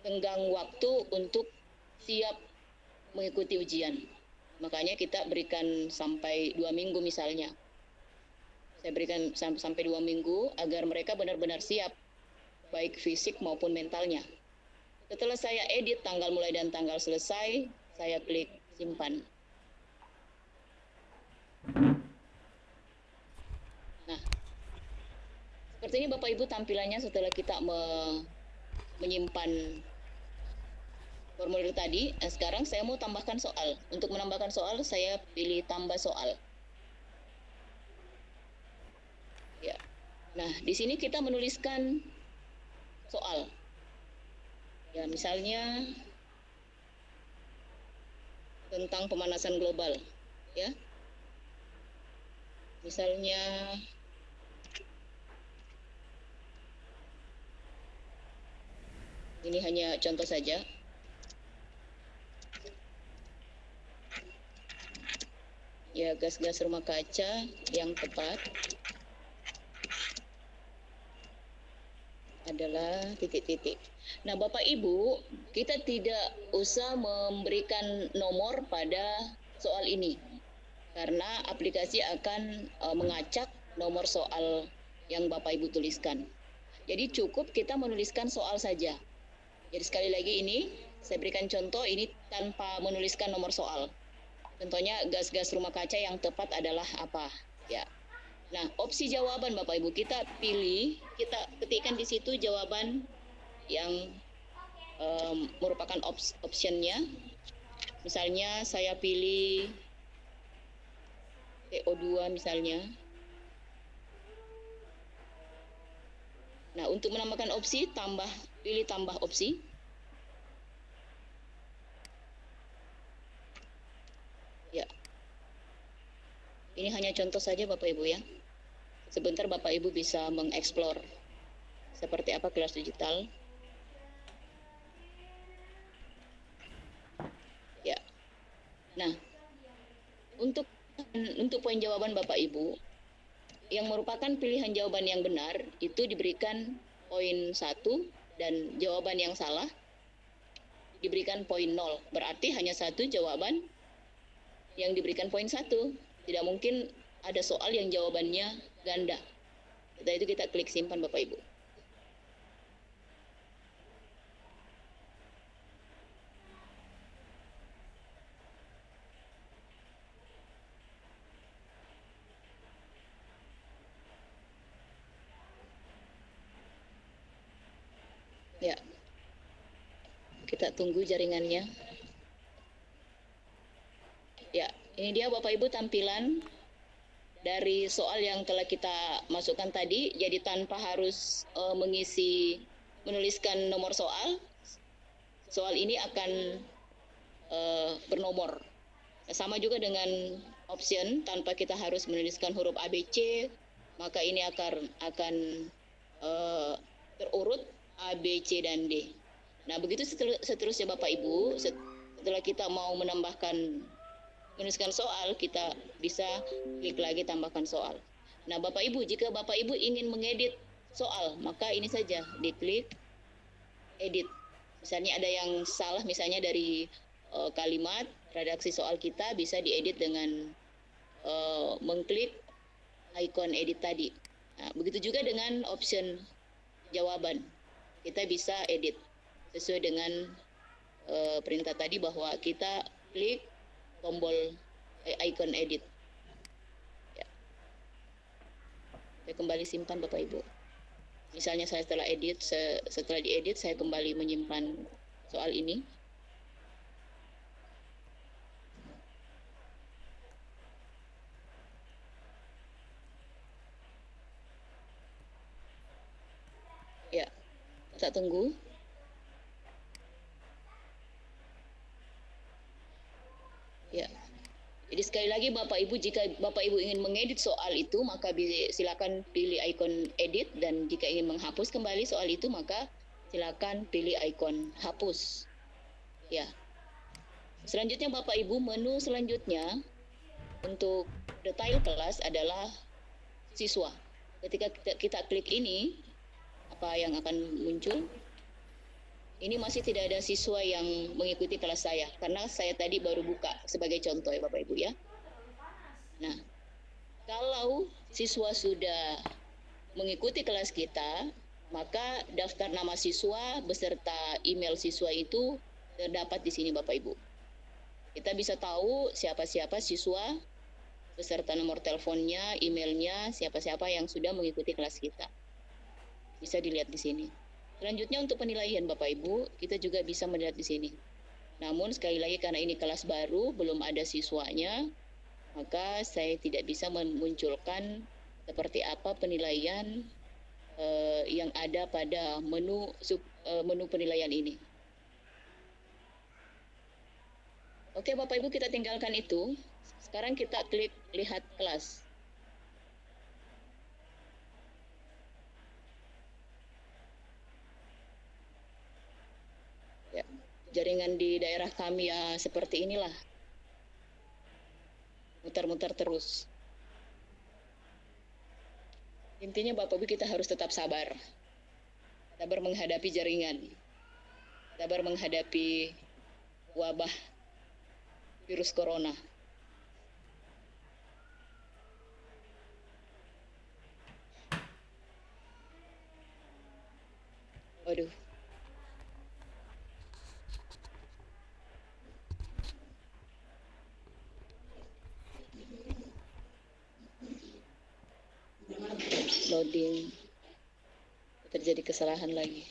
tenggang waktu untuk siap mengikuti ujian. Makanya kita berikan sampai 2 minggu misalnya. Saya berikan sampai 2 minggu agar mereka benar-benar siap, baik fisik maupun mentalnya. Setelah saya edit tanggal mulai dan tanggal selesai, saya klik simpan. Nah, seperti ini Bapak Ibu tampilannya setelah kita menyimpan formulir tadi. Nah, sekarang saya mau tambahkan soal. Untuk menambahkan soal, saya pilih tambah soal. Ya. Nah, di sini kita menuliskan soal. Ya, misalnya tentang pemanasan global, ya. Misalnya ini hanya contoh saja. Ya, gas-gas rumah kaca yang tepat adalah titik-titik. Nah, Bapak Ibu, kita tidak usah memberikan nomor pada soal ini karena aplikasi akan mengacak nomor soal yang Bapak Ibu tuliskan. Jadi cukup kita menuliskan soal saja. Jadi sekali lagi ini saya berikan contoh ini tanpa menuliskan nomor soal. Contohnya gas-gas rumah kaca yang tepat adalah apa? Ya. Nah, opsi jawaban Bapak Ibu kita pilih, kita ketikkan di situ jawaban yang merupakan optionnya. Misalnya saya pilih CO2 misalnya. Nah, untuk menambahkan opsi, pilih tambah opsi. Ya. Ini hanya contoh saja Bapak Ibu ya. Sebentar Bapak Ibu bisa mengeksplor seperti apa kelas digital. Ya. Nah, untuk poin jawaban Bapak Ibu yang merupakan pilihan jawaban yang benar itu diberikan poin 1 dan jawaban yang salah diberikan poin 0. Berarti hanya satu jawaban yang diberikan poin 1. Tidak mungkin ada soal yang jawabannya ganda. Setelah itu kita klik simpan Bapak Ibu. Ya. Kita tunggu jaringannya. Ya, ini dia Bapak Ibu tampilan dari soal yang telah kita masukkan tadi. Jadi tanpa harus menuliskan nomor soal, soal ini akan bernomor. Sama juga dengan option, tanpa kita harus menuliskan huruf ABC, maka ini akan terurut A, B, C, dan D. Nah, begitu seterusnya Bapak Ibu. Setelah kita mau menuliskan soal, kita bisa klik lagi tambahkan soal. Nah, Bapak Ibu, jika Bapak Ibu ingin mengedit soal, maka ini saja, diklik edit. Misalnya ada yang salah, misalnya dari kalimat redaksi soal kita, bisa diedit dengan mengklik ikon edit tadi. Nah, begitu juga dengan option jawaban. kita bisa edit sesuai dengan perintah tadi bahwa kita klik tombol icon edit. Ya. Saya kembali simpan Bapak Ibu. Misalnya saya setelah diedit saya kembali menyimpan soal ini. Ya, kita tunggu. Ya. Jadi sekali lagi Bapak Ibu, jika Bapak Ibu ingin mengedit soal itu, maka silakan pilih ikon edit, dan jika ingin menghapus kembali soal itu, maka silakan pilih ikon hapus. Ya. Selanjutnya Bapak Ibu, menu selanjutnya untuk detail kelas adalah siswa. Ketika kita klik ini, apa yang akan muncul? Ini masih tidak ada siswa yang mengikuti kelas saya, karena saya tadi baru buka sebagai contoh ya Bapak Ibu ya. Nah, kalau siswa sudah mengikuti kelas kita, maka daftar nama siswa beserta email siswa itu terdapat di sini Bapak Ibu. Kita bisa tahu siapa-siapa siswa beserta nomor teleponnya, emailnya, siapa-siapa yang sudah mengikuti kelas kita. Bisa dilihat di sini. Selanjutnya untuk penilaian Bapak Ibu, kita juga bisa melihat di sini. Namun sekali lagi karena ini kelas baru, belum ada siswanya, maka saya tidak bisa memunculkan seperti apa penilaian yang ada pada menu penilaian ini. Oke Bapak Ibu, kita tinggalkan itu. Sekarang kita klik lihat kelas. Ya, jaringan di daerah kami ya seperti inilah. Muter-muter terus. Intinya Bapak Ibu kita harus tetap sabar. Sabar menghadapi jaringan. Sabar menghadapi wabah virus corona. Waduh. Loading. Terjadi kesalahan lagi.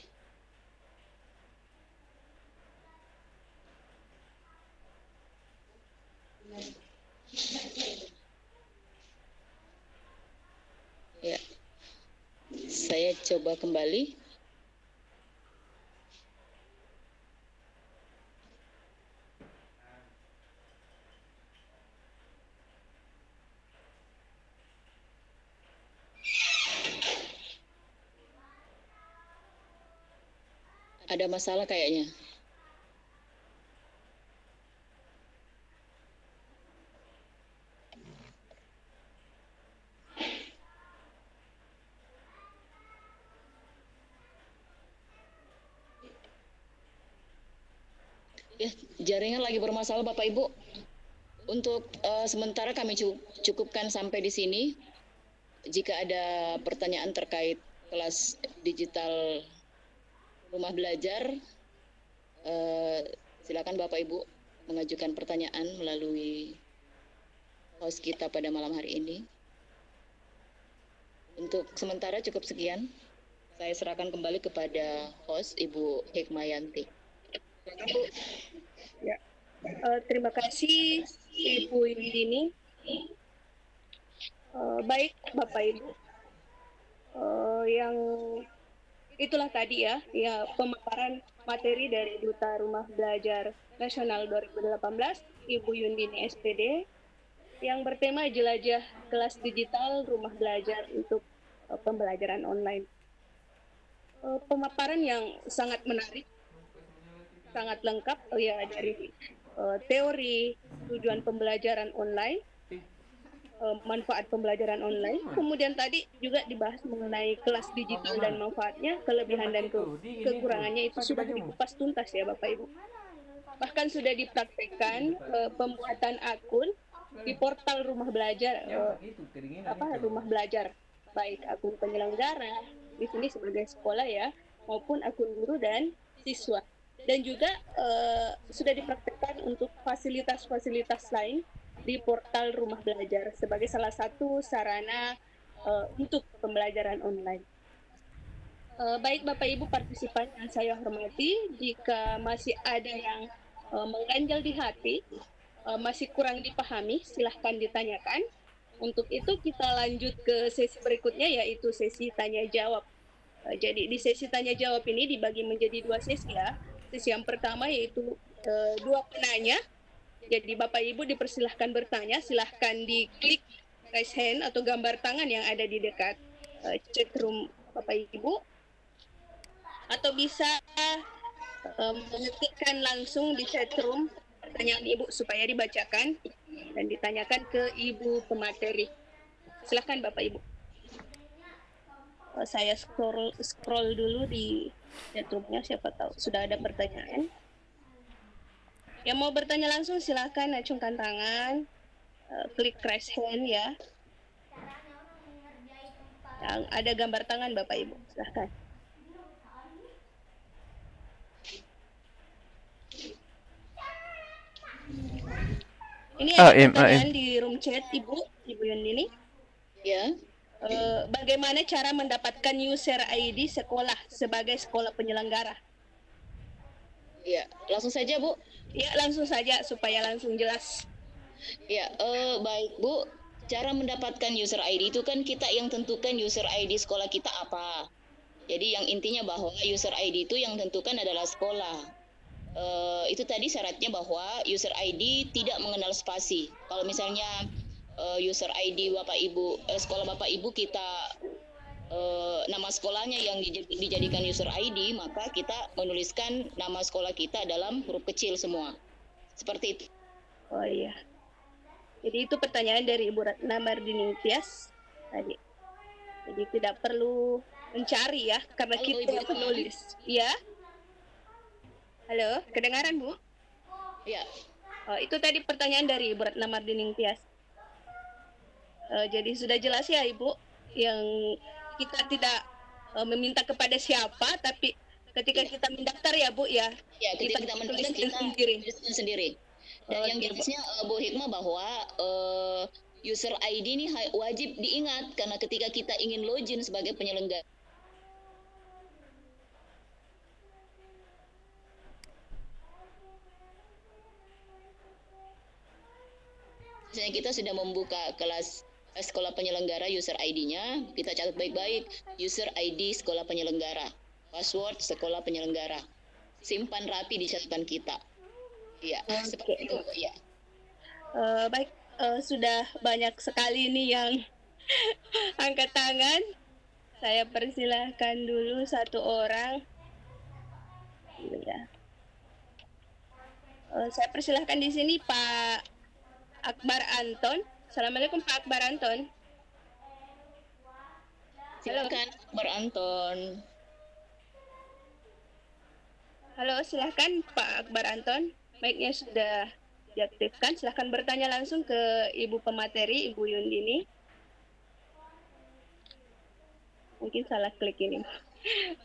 Ya. Saya coba kembali. Ada masalah kayaknya. Ya, jaringan lagi bermasalah Bapak Ibu. Untuk sementara kami cukupkan sampai di sini. Jika ada pertanyaan terkait kelas digital rumah belajar, silakan Bapak Ibu mengajukan pertanyaan melalui host kita pada malam hari ini. Untuk sementara cukup sekian. Saya serahkan kembali kepada host Ibu Hikmayanti. Ya. Terima kasih Ibu Yundini. Baik Bapak Ibu, yang itulah tadi ya pemaparan materi dari Duta Rumah Belajar Nasional 2018 Ibu Yundini SPD yang bertema jelajah kelas digital rumah belajar untuk pembelajaran online. Pemaparan yang sangat menarik, sangat lengkap ya, dari teori tujuan pembelajaran online, manfaat pembelajaran online, kemudian tadi juga dibahas mengenai kelas digital dan manfaatnya, kelebihan dan kekurangannya itu sudah dikupas tuntas ya Bapak Ibu. Bahkan sudah dipraktekkan pembuatan akun di portal rumah belajar, rumah belajar, baik akun penyelenggara di sini sebagai sekolah ya, maupun akun guru dan siswa. Dan juga sudah dipraktekkan untuk fasilitas-fasilitas lain di portal Rumah Belajar sebagai salah satu sarana untuk pembelajaran online. Baik Bapak Ibu partisipan yang saya hormati, jika masih ada yang mengganjal di hati, masih kurang dipahami, silahkan ditanyakan. Untuk itu kita lanjut ke sesi berikutnya, yaitu sesi tanya jawab. Jadi di sesi tanya jawab ini dibagi menjadi 2 sesi ya. Sesi yang pertama yaitu 2 penanya. Jadi Bapak Ibu dipersilahkan bertanya, silahkan diklik raise hand atau gambar tangan yang ada di dekat chat room Bapak Ibu. Atau bisa mengetikkan langsung di chat room pertanyaan Ibu supaya dibacakan dan ditanyakan ke Ibu pemateri. Silahkan Bapak Ibu. Saya scroll dulu di chatroomnya, siapa tahu sudah ada pertanyaan. Yang mau bertanya langsung silahkan acungkan tangan, klik raise hand ya. Yang ada gambar tangan Bapak Ibu, silahkan. Ini ada pertanyaan di room chat Ibu Yundini. Ya. Bagaimana cara mendapatkan user ID sekolah sebagai sekolah penyelenggara? Ya, langsung saja Bu. Ya, langsung saja supaya langsung jelas. Ya, baik Bu. Cara mendapatkan user ID itu kan kita yang tentukan user ID sekolah kita apa. Jadi yang intinya bahwa user ID itu yang tentukan adalah sekolah. Itu tadi syaratnya bahwa user ID tidak mengenal spasi. Kalau misalnya user ID Bapak Ibu, sekolah Bapak Ibu kita nama sekolahnya yang dijadikan user ID, maka kita menuliskan nama sekolah kita dalam huruf kecil semua. Seperti itu. Oh iya. Jadi itu pertanyaan dari Ibu Ratna Mardini Tias tadi. Jadi tidak perlu mencari ya, karena Halo, kita Ibu yang menulis. Ya. Halo, kedengaran Bu? Ya. Itu tadi pertanyaan dari Ibu Ratna Mardini Tias. Jadi sudah jelas ya Ibu, yang kita tidak meminta kepada siapa, tapi ketika kita mendaftar ya Bu ya, Ya, ketika kita mendaftar kita sendiri. Dan yang jelasnya Bu Hikmah bahwa user ID ini wajib diingat karena ketika kita ingin login sebagai penyelenggara, misalnya kita sudah membuka kelas sekolah penyelenggara, user ID-nya kita catat baik-baik, user ID sekolah penyelenggara, password sekolah penyelenggara, simpan rapi di catatan kita. Ya, seperti itu ya. Baik, sudah banyak sekali nih yang angkat tangan. Saya persilahkan dulu satu orang. Ya. Saya persilahkan di sini Pak Akbar Anton. Assalamualaikum Pak Akbar Anton. Silakan Akbar Anton. Halo, silahkan Pak Akbar Anton. Mic-nya sudah diaktifkan. Silahkan bertanya langsung ke Ibu pemateri, Ibu Yundini. Mungkin salah klik ini.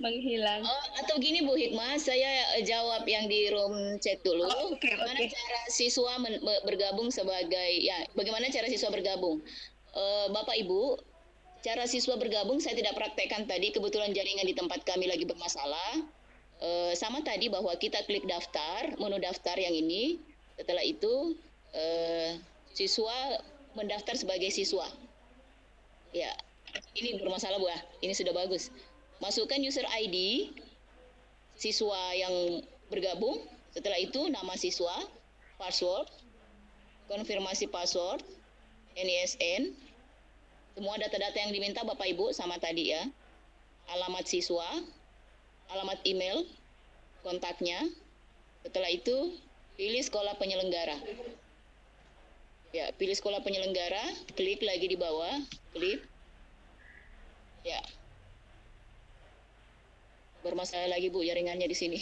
Menghilang. Atau gini Bu Hikmah, saya jawab yang di room chat dulu. Bagaimana cara siswa bergabung sebagai, ya, bagaimana cara siswa bergabung? Bapak Ibu, cara siswa bergabung saya tidak praktekkan tadi, kebetulan jaringan di tempat kami lagi bermasalah. Sama tadi bahwa kita klik daftar, menu daftar yang ini. Setelah itu siswa mendaftar sebagai siswa. Ya, ini bermasalah Bu. Ini sudah bagus. Masukkan user ID siswa yang bergabung. Setelah itu nama siswa, password, konfirmasi password, NISN, semua data-data yang diminta Bapak Ibu sama tadi ya. Alamat siswa, alamat email, kontaknya. Setelah itu pilih sekolah penyelenggara. Ya, pilih sekolah penyelenggara, klik lagi di bawah, klik. Ya. Bermasalah lagi Bu jaringannya di sini.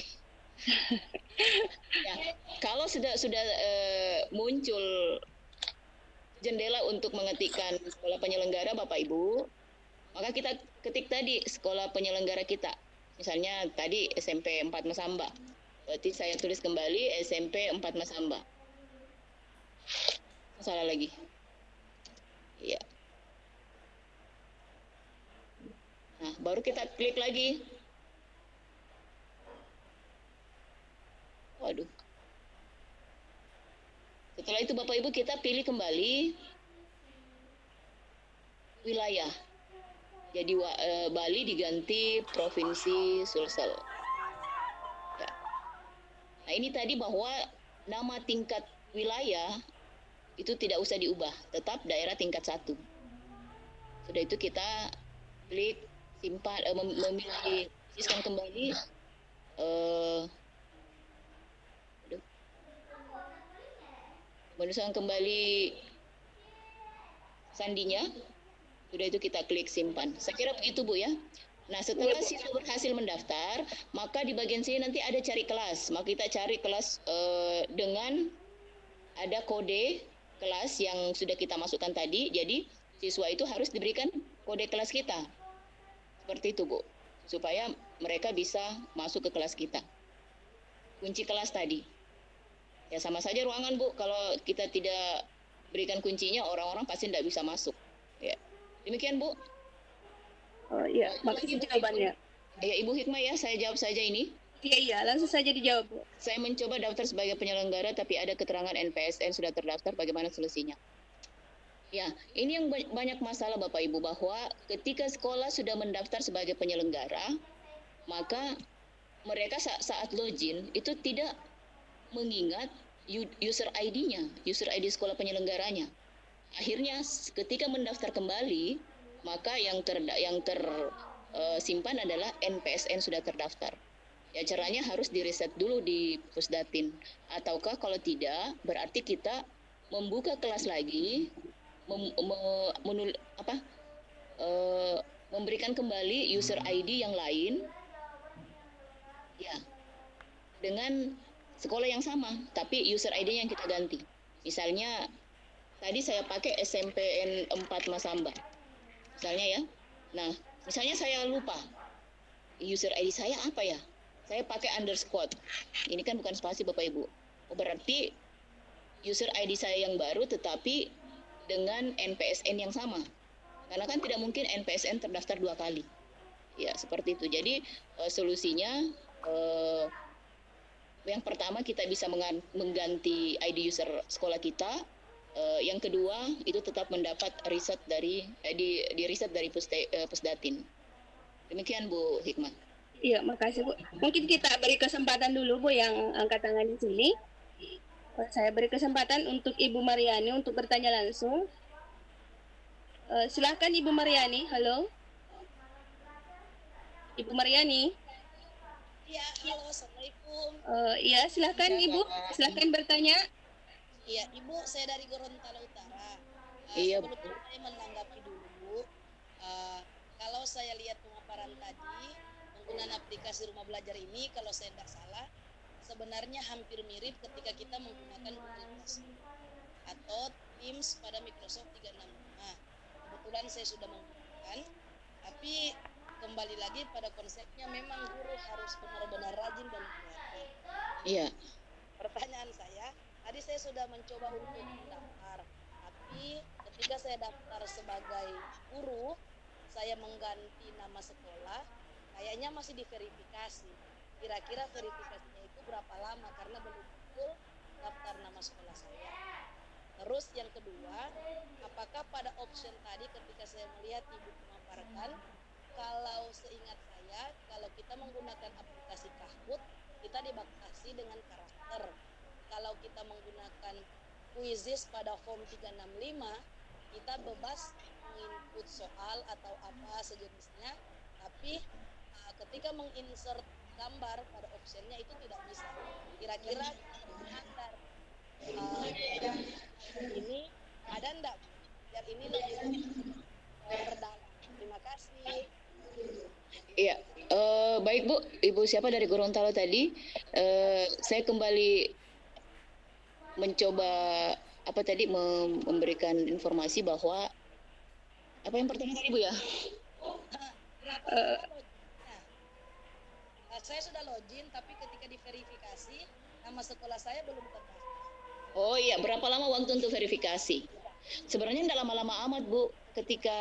Ya, kalau sudah muncul jendela untuk mengetikkan sekolah penyelenggara Bapak Ibu, maka kita ketik tadi sekolah penyelenggara kita. Misalnya tadi SMP 4 Masamba. Berarti saya tulis kembali SMP 4 Masamba. Salah lagi. Iya. Nah, baru kita klik lagi. Waduh. Setelah itu Bapak Ibu kita pilih kembali wilayah. Jadi Bali diganti Provinsi Sulsel. Ya. Nah ini tadi bahwa nama tingkat wilayah itu tidak usah diubah, tetap daerah tingkat 1. Sudah itu kita klik simpan, memilih siskan kembali. Menuliskan kembali sandinya. Sudah itu kita klik simpan. Saya kira begitu Bu ya. Nah setelah siswa berhasil mendaftar, maka di bagian sini nanti ada cari kelas. Maka kita cari kelas dengan ada kode kelas yang sudah kita masukkan tadi. Jadi siswa itu harus diberikan kode kelas kita. Seperti itu Bu. Supaya mereka bisa masuk ke kelas kita. Kunci kelas tadi. Ya sama saja ruangan Bu. Kalau kita tidak berikan kuncinya, orang-orang pasti tidak bisa masuk. Ya. Demikian Bu. Iya, makasih jawabannya. Ya Ibu Hikmah ya, saya jawab saja ini. Iya, langsung saja dijawab Bu. Saya mencoba daftar sebagai penyelenggara tapi ada keterangan NPSN sudah terdaftar, bagaimana solusinya? Ya, ini yang banyak masalah Bapak Ibu, bahwa ketika sekolah sudah mendaftar sebagai penyelenggara, maka mereka saat login itu tidak mengingat user ID-nya, user ID sekolah penyelenggaranya. Akhirnya ketika mendaftar kembali, maka yang tersimpan adalah NPSN sudah terdaftar. Ya caranya harus di-reset dulu di Pusdatin. Ataukah kalau tidak, berarti kita membuka kelas lagi, memberikan kembali user ID yang lain, ya, dengan sekolah yang sama, tapi user ID yang kita ganti. Misalnya tadi saya pakai SMPN 4 Masamba. Misalnya ya. Nah, misalnya saya lupa. User ID saya apa ya? Saya pakai underscore. Ini kan bukan spasi Bapak Ibu. Oh, berarti user ID saya yang baru tetapi dengan NPSN yang sama. Karena kan tidak mungkin NPSN terdaftar 2 kali. Ya, seperti itu. Jadi solusinya yang pertama kita bisa mengganti ID user sekolah kita. Yang kedua itu tetap mendapat riset dari di riset dari Pusdatin. Demikian Bu Hikmah. Iya, makasih Bu. Mungkin kita beri kesempatan dulu Bu yang angkat tangan di sini. Saya beri kesempatan untuk Ibu Mariani untuk bertanya langsung. Silahkan Ibu Mariani. Halo. Ibu Mariani. Ya, halo, assalamualaikum. Iya, silahkan Ibu. Silahkan bertanya. Iya, Ibu, saya dari Gorontalo Utara. Iya, Sebelum saya menanggapi dulu, kalau saya lihat pemaparan tadi, penggunaan aplikasi rumah belajar ini, kalau saya tidak salah, sebenarnya hampir mirip ketika kita menggunakan Google Classroom atau Teams pada Microsoft 365. Kebetulan saya sudah menggunakan, tapi kembali lagi pada konsepnya memang guru harus benar-benar rajin dan kreatif. Iya. Pertanyaan saya, tadi saya sudah mencoba untuk mendaftar, tapi ketika saya daftar sebagai guru, saya mengganti nama sekolah, kayaknya masih diverifikasi. Kira-kira verifikasinya itu berapa lama, karena belum betul daftar nama sekolah saya. Terus yang kedua, apakah pada option tadi ketika saya melihat Ibu memaparkan, kalau seingat saya, kalau kita menggunakan aplikasi Kahoot, kita dibatasi dengan karakter. Kalau kita menggunakan Quizzes pada form 365, kita bebas menginput soal atau apa sejenisnya, tapi ketika menginsert gambar pada optionnya itu tidak bisa. Kira-kira standar ini ada enggak? Biar ini lebih berdalam. Terima kasih. Iya, baik Bu, Ibu siapa dari Gorontalo tadi? Saya kembali mencoba memberikan informasi bahwa apa yang pertama tadi Bu ya? saya sudah login, tapi ketika diverifikasi nama sekolah saya belum terdaftar. Oh iya, berapa lama waktu untuk verifikasi? Sebenarnya tidak lama-lama amat, Bu. Ketika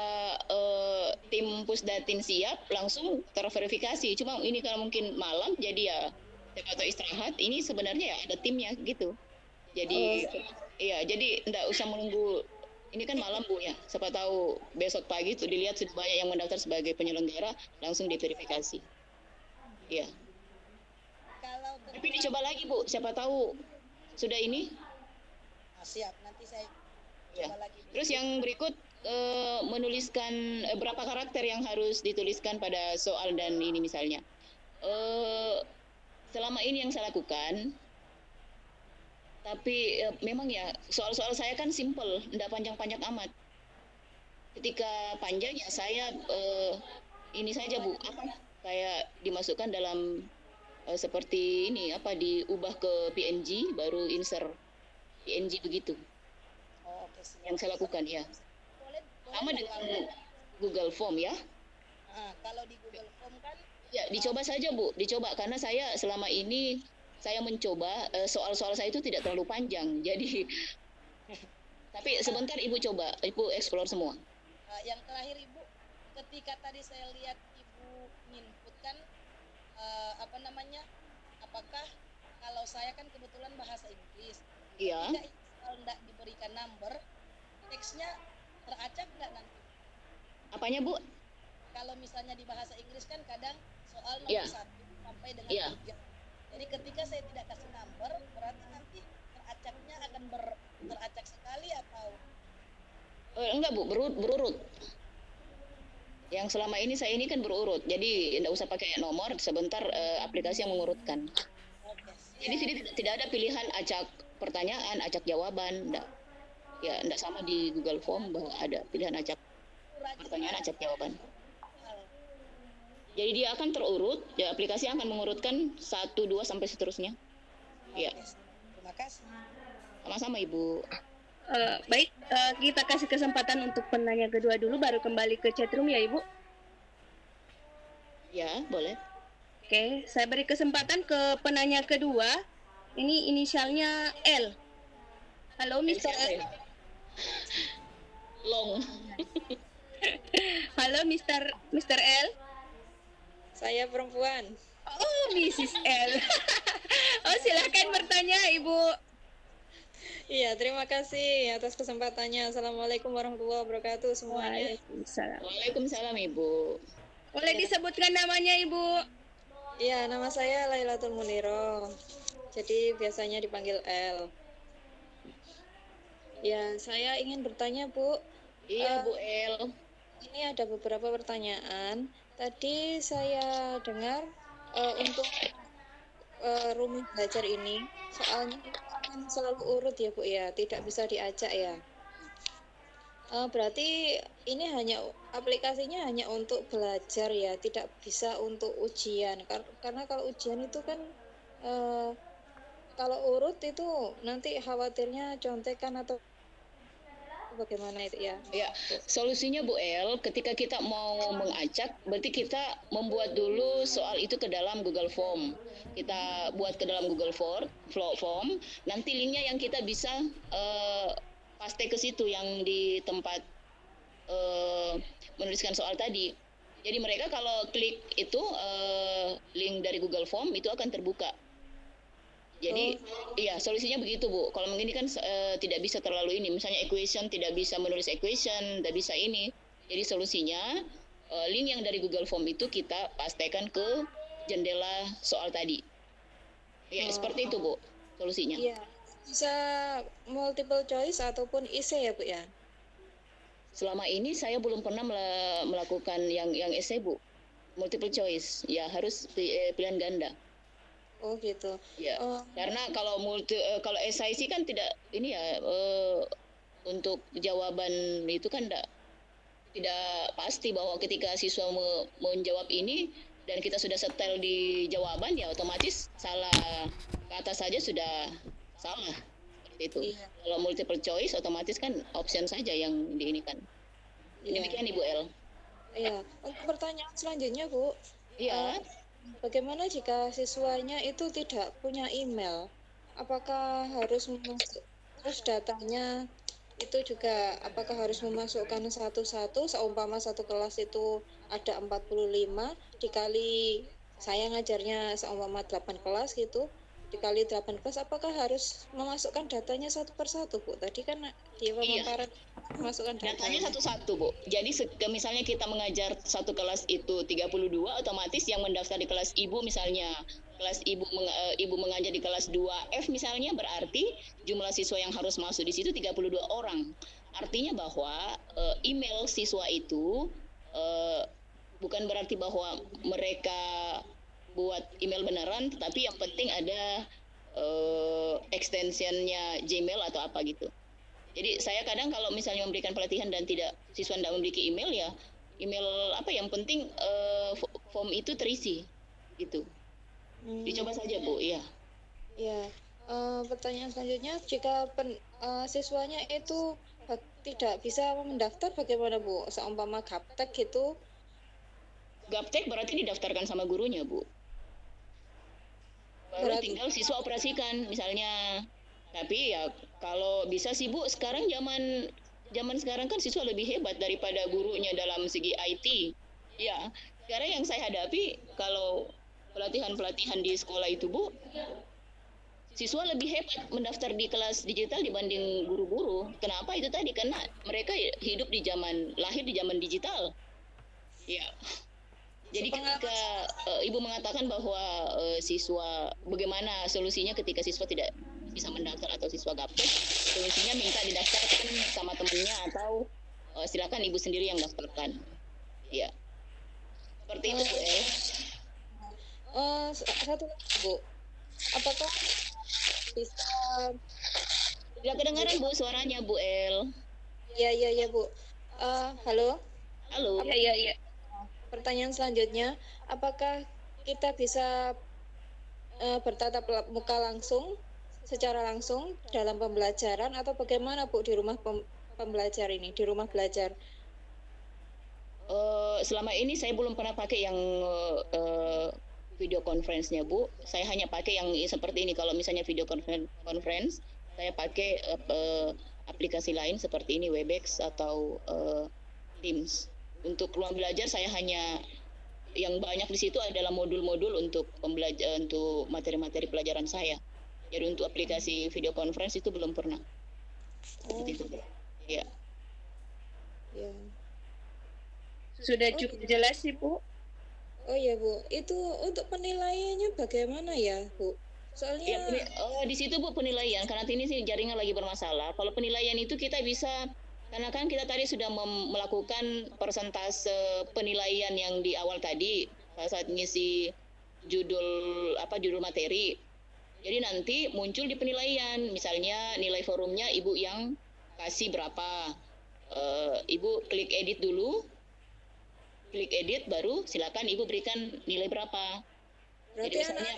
tim Pusdatin siap, langsung terverifikasi. Cuma ini karena mungkin malam, jadi ya atau istirahat. Ini sebenarnya ya ada timnya gitu. Jadi iya, jadi tidak usah menunggu. Ini kan malam, Bu ya. Siapa tahu besok pagi tuh dilihat sudah banyak yang mendaftar sebagai penyelenggara, langsung diverifikasi. Iya. Kalau Tapi dicoba lagi, Bu. Siapa tahu sudah ini. siap, nanti saya Ya. coba lagi. Terus yang berikut menuliskan berapa karakter yang harus dituliskan pada soal dan ini misalnya. Selama ini yang saya lakukan, tapi memang ya soal-soal saya kan simple, tidak panjang-panjang amat. Ketika panjang ya saya ini saja, Bu, apa kayak dimasukkan dalam seperti ini apa diubah ke PNG baru insert PNG begitu. Oh, oke, siap. Yang saya lakukan ya. Boleh Sama nggak dengan kalau, Google Form ya. kalau di Google Form kan Ya, dicoba saja, Bu. Dicoba karena saya selama ini saya mencoba soal-soal saya itu tidak terlalu panjang. Jadi tapi sebentar Ibu coba, Ibu explore semua. yang terakhir Ibu, ketika tadi saya lihat Ibu input kan apa namanya? Apakah kalau saya kan kebetulan bahasa Inggris. Iya. Ketika kalau tidak diberikan number, teksnya teracak nggak nanti? Apanya, Bu? Kalau misalnya di bahasa Inggris kan kadang soal nomor Iya. 1 sampai dengan Iya. 3. Jadi ketika saya tidak kasih number, berarti nanti teracaknya akan teracak sekali atau Enggak, Bu, berurut. Yang selama ini saya ini kan berurut. Jadi tidak usah pakai nomor, sebentar aplikasi yang mengurutkan. oke, Jadi sini tidak ada pilihan acak pertanyaan, acak jawaban, enggak. Ya, enggak sama di Google Form bahwa ada pilihan acak pertanyaan, acak jawaban. Jadi dia akan terurut, ya aplikasi akan mengurutkan 1, 2 sampai seterusnya. Ya, Terima kasih. sama-sama Ibu. Baik, kita kasih kesempatan untuk penanya kedua dulu, baru kembali ke chatroom ya Ibu. Ya, boleh. Oke, saya beri kesempatan ke penanya kedua. Ini inisialnya L. Halo, Mr. L. Long. Halo, Mr. L. Saya perempuan. Oh, Mrs. L. Oh, silakan bertanya, Ibu. Iya, terima kasih atas kesempatannya. Assalamualaikum warahmatullahi wabarakatuh semuanya. Waalaikumsalam. Waalaikumsalam Ibu. Boleh disebutkan namanya, Ibu? Iya, nama saya Lailatul Muniro. Jadi biasanya dipanggil L. Ya, saya ingin bertanya, Bu. Iya, Bu El. Ini ada beberapa pertanyaan. Tadi saya dengar untuk rumus belajar ini, soalnya kan selalu urut ya, Bu ya, tidak bisa diacak ya. Berarti ini hanya aplikasinya hanya untuk belajar ya, tidak bisa untuk ujian. Karena kalau ujian itu kan kalau urut itu nanti khawatirnya contekan atau bagaimana itu ya. Ya, solusinya Bu El, ketika kita mau mengacak, berarti kita membuat dulu soal itu ke dalam Google Form. Kita buat ke dalam Google Form, nanti linknya yang kita bisa paste ke situ yang di tempat menuliskan soal tadi. Jadi mereka kalau klik itu link dari Google Form itu akan terbuka. Jadi iya solusinya begitu Bu. Kalau begini kan tidak bisa terlalu ini. Misalnya equation tidak bisa menulis equation, tidak bisa ini. Jadi solusinya link yang dari Google Form itu kita pastekan ke jendela soal tadi. Ya seperti itu Bu solusinya. Iya, bisa multiple choice ataupun essay ya Bu ya. Selama ini saya belum pernah melakukan yang essay Bu. Multiple choice ya harus pilihan ganda. Oh gitu. Ya, karena kalau kalau SIC kan tidak ini ya untuk jawaban itu kan tidak pasti bahwa ketika siswa menjawab ini dan kita sudah setel di jawaban ya otomatis salah kata saja sudah salah seperti itu. Iya. Kalau multiple choice otomatis kan option saja yang diinikan. Iya. Demikian Ibu El. Iya. Untuk pertanyaan selanjutnya Bu. Iya. bagaimana jika siswanya itu tidak punya email? Apakah harus terus datanya itu juga apakah harus memasukkan satu-satu, seumpama satu kelas itu ada 45 dikali saya ngajarnya seumpama 8 kelas gitu, dikali 8 kelas, apakah harus memasukkan datanya satu persatu, Bu? Tadi kan di pemaparan masukkan Datanya datanya. satu-satu, Bu. Jadi misalnya kita mengajar satu kelas itu 32, otomatis yang mendaftar di kelas Ibu misalnya kelas Ibu mengajar di kelas 2F misalnya, berarti jumlah siswa yang harus masuk di situ 32 orang. Artinya bahwa email siswa itu bukan berarti bahwa mereka buat email beneran, tetapi yang penting ada extensionnya Gmail atau apa gitu. Jadi saya kadang kalau misalnya memberikan pelatihan dan siswa tidak memiliki email, ya email apa yang penting form itu terisi gitu. Dicoba saja, Bu. Iya. Ya, pertanyaan selanjutnya, jika siswanya itu tidak bisa mendaftar, bagaimana, Bu? Seumpama gaptek gitu. Gaptek berarti didaftarkan sama gurunya, Bu. Baru tinggal siswa operasikan misalnya. Tapi ya kalau bisa sih, Bu, sekarang zaman sekarang kan siswa lebih hebat daripada gurunya dalam segi IT. Ya, sekarang yang saya hadapi kalau pelatihan di sekolah itu, Bu, siswa lebih hebat mendaftar di kelas digital dibanding guru-guru. Kenapa itu tadi? Karena mereka lahir di zaman digital. Ya. Jadi ketika Ibu mengatakan bahwa siswa, bagaimana solusinya ketika siswa tidak bisa mendaftar atau siswa gaptek, solusinya minta didaftarkan sama temannya atau silakan Ibu sendiri yang daftarkan. Ya. Seperti itu, Bu. Satu lagi, Bu. Apakah bisa tidak kedengaran, Bu, suaranya, Bu El? Ya, Bu. Halo. Halo. Ya. Pertanyaan selanjutnya, apakah kita bisa bertatap muka langsung, secara langsung dalam pembelajaran, atau bagaimana, Bu, di rumah pembelajar ini, di rumah belajar? Selama ini saya belum pernah pakai yang video conference-nya, Bu. Saya hanya pakai yang seperti ini. Kalau misalnya video conference, saya pakai aplikasi lain seperti ini, Webex atau Teams. Untuk ruang belajar saya hanya yang banyak di situ adalah modul-modul untuk materi-materi pelajaran saya. Jadi untuk aplikasi video conference itu belum pernah. Seperti itu. Ya. Ya. Sudah cukup jelas sih, Bu. Oh ya, Bu, itu untuk penilaiannya bagaimana ya, Bu? Soalnya di situ, Bu, penilaian, karena ini sih jaringan lagi bermasalah. Kalau penilaian itu kita bisa, karena kan kita tadi sudah melakukan persentase penilaian yang di awal tadi saat ngisi judul materi. Jadi nanti muncul di penilaian, misalnya nilai forumnya Ibu yang kasih berapa. Ibu klik edit dulu. Klik edit, baru silakan Ibu berikan nilai berapa. berarti Jadi misalnya,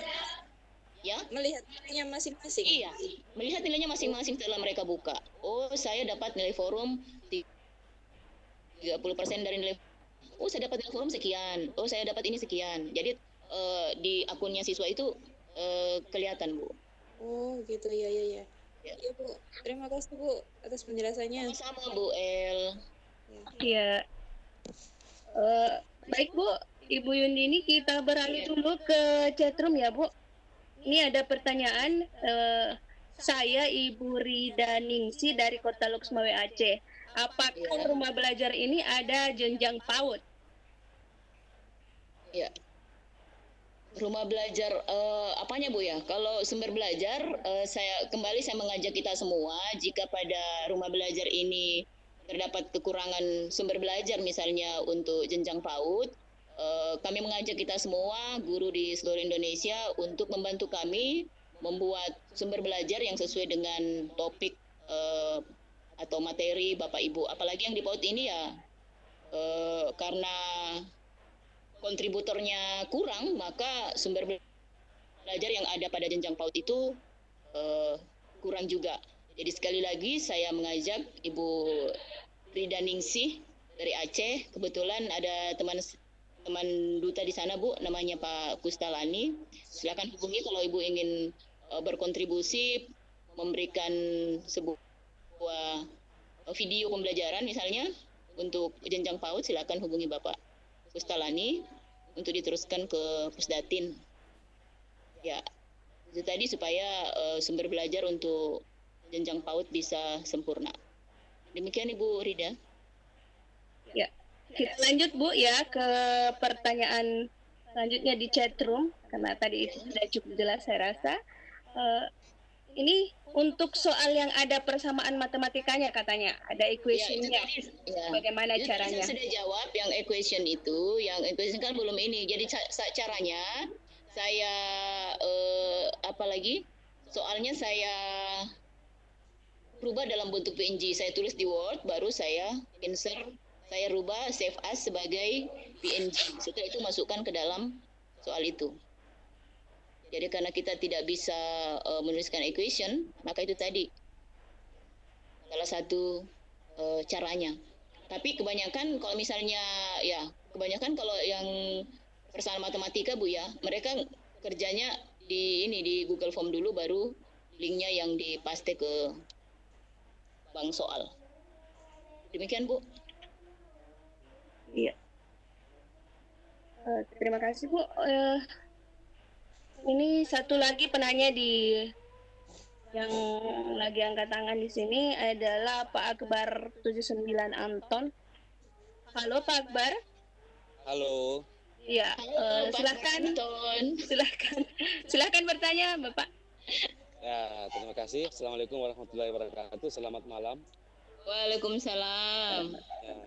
ya, melihat nilainya masing-masing. iya, melihat nilainya masing-masing setelah mereka buka. Oh, saya dapat nilai forum 30% dari nilai. Oh, saya dapat nilai forum sekian. Oh, saya dapat ini sekian. Jadi di akunnya siswa itu kelihatan, Bu. Oh, gitu ya. Ya. Ya, Bu. Terima kasih, Bu, atas penjelasannya. Sama, Bu El. Ya. Baik, Bu, Ibu Yundini, kita beralih dulu ke chatroom ya, Bu. Ini ada pertanyaan, saya Ibu Rida Ningsi dari Kota Luxmawe Aceh. Apakah rumah belajar ini ada jenjang PAUD? Ya. Rumah belajar apanya, Bu, ya? Kalau sumber belajar, saya mengajak kita semua, jika pada rumah belajar ini terdapat kekurangan sumber belajar, misalnya untuk jenjang PAUD, kami mengajak kita semua, guru di seluruh Indonesia, untuk membantu kami membuat sumber belajar yang sesuai dengan topik atau materi Bapak Ibu. Apalagi yang di PAUD ini ya, karena kontributornya kurang, maka sumber belajar yang ada pada jenjang PAUD itu kurang juga. Jadi sekali lagi saya mengajak Ibu Rida Ningsih dari Aceh. Kebetulan ada teman teman duta di sana Bu, namanya Pak Kustalani. Silakan hubungi kalau Ibu ingin berkontribusi, memberikan sebuah video pembelajaran misalnya untuk jenjang PAUD, silakan hubungi Bapak Kustalani untuk diteruskan ke Pusdatin. Ya, itu tadi supaya sumber belajar untuk jenjang PAUD bisa sempurna. Demikian Ibu Rida. Ya, kita lanjut Bu ya ke pertanyaan selanjutnya di chat room, karena tadi itu sudah cukup jelas saya rasa. Ini untuk soal yang ada persamaan matematikanya katanya, ada equation-nya. Bagaimana caranya? Saya sudah jawab yang equation itu, yang equation kan belum ini. Jadi caranya saya apalagi soalnya saya rubah dalam bentuk PNG. Saya tulis di Word, baru saya insert, saya rubah save as sebagai PNG. Setelah itu masukkan ke dalam soal itu. Jadi karena kita tidak bisa menuliskan equation, maka itu tadi salah satu caranya. Tapi kebanyakan kalau misalnya kebanyakan kalau yang persamaan matematika Bu ya, mereka kerjanya di Google Form dulu, baru linknya yang dipaste ke bank soal. Demikian Bu. Iya. Terima kasih Bu. Ini satu lagi penanya yang lagi angkat tangan di sini adalah Pak Akbar 79 Anton. Halo Pak Akbar. Halo. Iya, silakan. Silakan bertanya Bapak. Ya, terima kasih. Assalamualaikum warahmatullahi wabarakatuh. Selamat malam. Waalaikumsalam. Ya,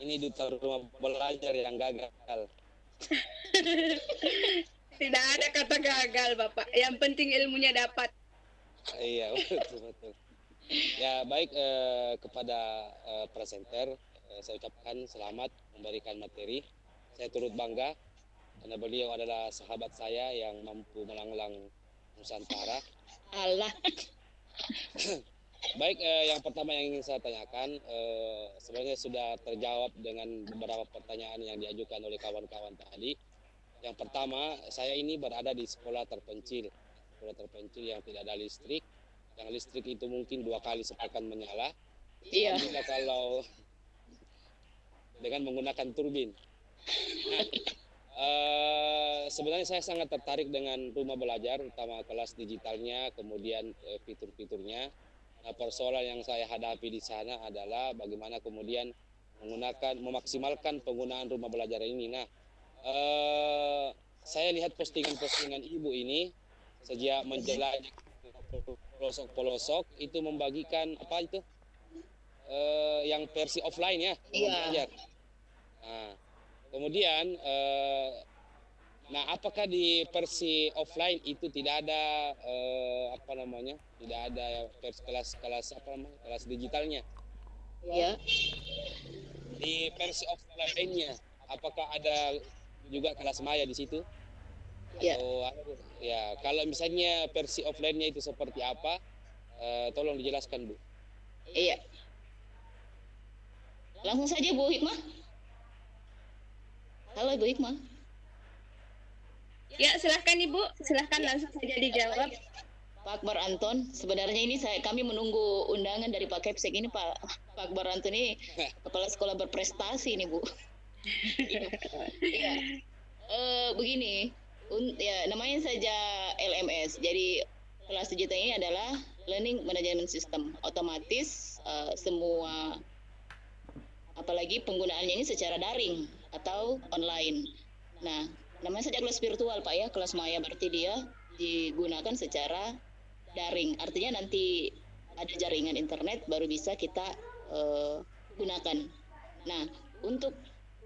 ini duta rumah belajar yang gagal. Tidak ada kata gagal Bapak. Yang penting ilmunya dapat. Iya, betul. Ya, baik, kepada presenter saya ucapkan selamat memberikan materi. Saya turut bangga karena beliau adalah sahabat saya yang mampu melanglang Nusantara. Allah. Baik, yang pertama yang ingin saya tanyakan, sebenarnya sudah terjawab dengan beberapa pertanyaan yang diajukan oleh kawan-kawan tadi. Yang pertama, saya ini berada di sekolah terpencil yang tidak ada listrik. Yang listrik itu mungkin 2 kali sepekan menyala. Iya. Alhamdulillah kalau dengan menggunakan turbin. Nah, sebenarnya saya sangat tertarik dengan rumah belajar, terutama kelas digitalnya, kemudian fitur-fiturnya. Nah, persoalan yang saya hadapi di sana adalah bagaimana kemudian memaksimalkan penggunaan rumah belajar ini. Nah, saya lihat postingan-postingan Ibu ini sejak menjelajah pelosok-pelosok itu membagikan apa itu yang versi offline ya, belajar. Nah, kemudian apakah di versi offline itu tidak ada tidak ada versi kelas digitalnya? Ya. Di versi offline-nya apakah ada juga kelas maya di situ? Ya. Ya, kalau misalnya versi offline-nya itu seperti apa, tolong dijelaskan Bu. Iya. Langsung saja Bu Hikmah. Halo Ibu Hikmah. Ya, silahkan Ibu, silahkan langsung saja dijawab. Pak Akbar Anton, sebenarnya ini kami menunggu undangan dari Pak Kepsek ini Pak Akbar Anton ini kepala sekolah berprestasi ini Bu. Ya. Begini, namanya saja LMS. Jadi kelas digital ini adalah Learning Management System. Otomatis semua, apalagi penggunaannya ini secara daring atau online. Nah, namanya saja kelas virtual Pak ya, kelas maya, berarti dia digunakan secara daring. Artinya nanti ada jaringan internet baru bisa kita gunakan. Nah, untuk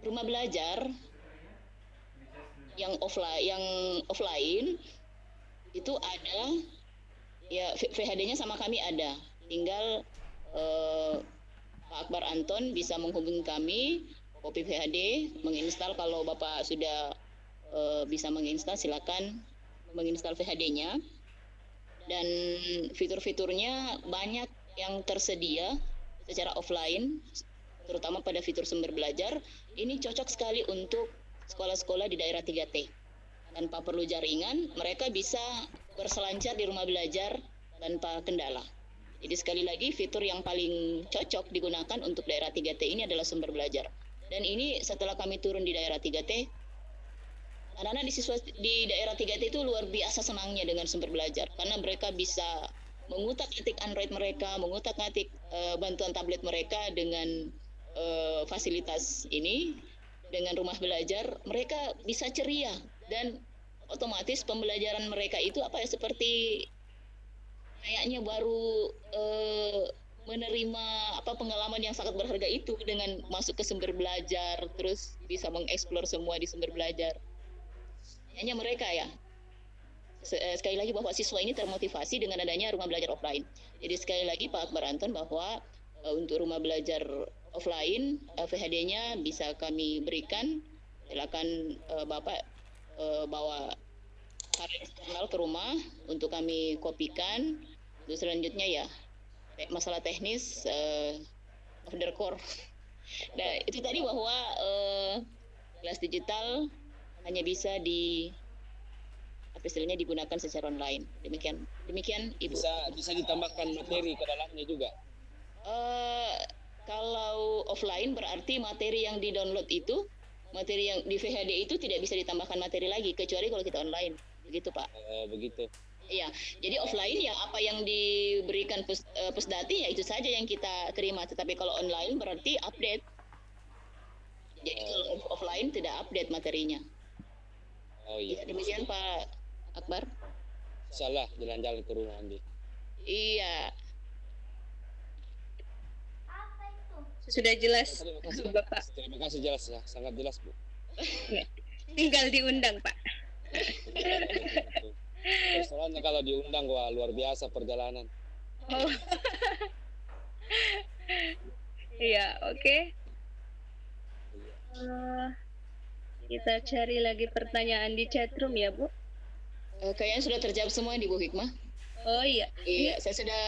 rumah belajar yang offline itu ada ya, VHD-nya sama kami ada. Tinggal Pak Akbar Anton bisa menghubungi kami, copy VHD, menginstal. Kalau Bapak sudah bisa menginstal, silakan menginstal VHD-nya. Dan fitur-fiturnya banyak yang tersedia secara offline, terutama pada fitur sumber belajar. Ini cocok sekali untuk sekolah-sekolah di daerah 3T. Tanpa perlu jaringan, mereka bisa berselancar di rumah belajar tanpa kendala. Jadi sekali lagi fitur yang paling cocok digunakan untuk daerah 3T ini adalah sumber belajar. Dan ini setelah kami turun di daerah 3T, anak-anak di daerah 3T itu luar biasa senangnya dengan sumber belajar. Karena mereka bisa mengutak-atik Android mereka, mengutak-atik bantuan tablet mereka dengan fasilitas ini. Dengan rumah belajar, mereka bisa ceria. Dan otomatis pembelajaran mereka itu seperti kayaknya baru menerima pengalaman yang sangat berharga itu dengan masuk ke sumber belajar, terus bisa mengeksplor semua di sumber belajar. Kayaknya mereka sekali lagi bahwa siswa ini termotivasi dengan adanya rumah belajar offline. Jadi sekali lagi Pak Akbar Anton bahwa untuk rumah belajar offline VHD-nya bisa kami berikan. Silakan Bapak bawa hard eksternal ke rumah untuk kami kopikan. Terus selanjutnya masalah teknis off the core. Nah, itu tadi bahwa kelas digital hanya bisa istilahnya digunakan secara online. Demikian Ibu. Bisa ditambahkan materi ke dalamnya juga. Kalau offline berarti materi yang di-download itu, materi yang di VHD itu tidak bisa ditambahkan materi lagi kecuali kalau kita online. Begitu, Pak. Begitu. Iya, jadi offline apa yang diberikan Pusdati itu saja yang kita terima. Tetapi kalau online berarti update. Jadi kalau offline tidak update materinya. Oh iya. Demikian Pak Akbar. Salah jalan-jalan ke rumah Andi. Iya. Sudah jelas, Bapak. Terima kasih, jelas ya, sangat jelas Bu. Tinggal diundang, Pak. Soalnya kalau diundang luar biasa perjalanan. Oh. Iya, oke. Kita cari lagi pertanyaan di chatroom ya, Bu. Kayaknya sudah terjawab semua di Bu Hikmah. Oh iya. Iya, saya sudah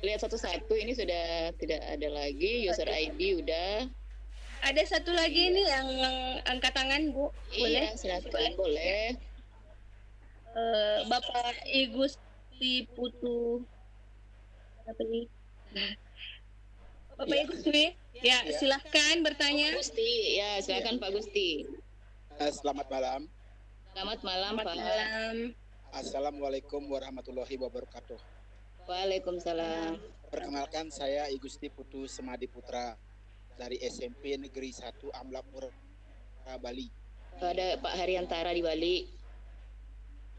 lihat satu-satu. Ini sudah tidak ada lagi. User ID udah. Ada satu lagi ini yang angkat tangan, Bu. Boleh? Iya, silakan. Boleh. Bapak Igusti Putu. Apa nih? Bapak Igusti. Ya, silahkan bertanya. Pak Gusti, ya silakan Pak Gusti. Selamat malam. Selamat malam, Pak. Malam. Assalamualaikum warahmatullahi wabarakatuh. Waalaikumsalam. Perkenalkan, saya Igusti Putu Semadi Putra dari SMP Negeri 1 Amlapura, Bali. Ada Pak Hariyantara di Bali.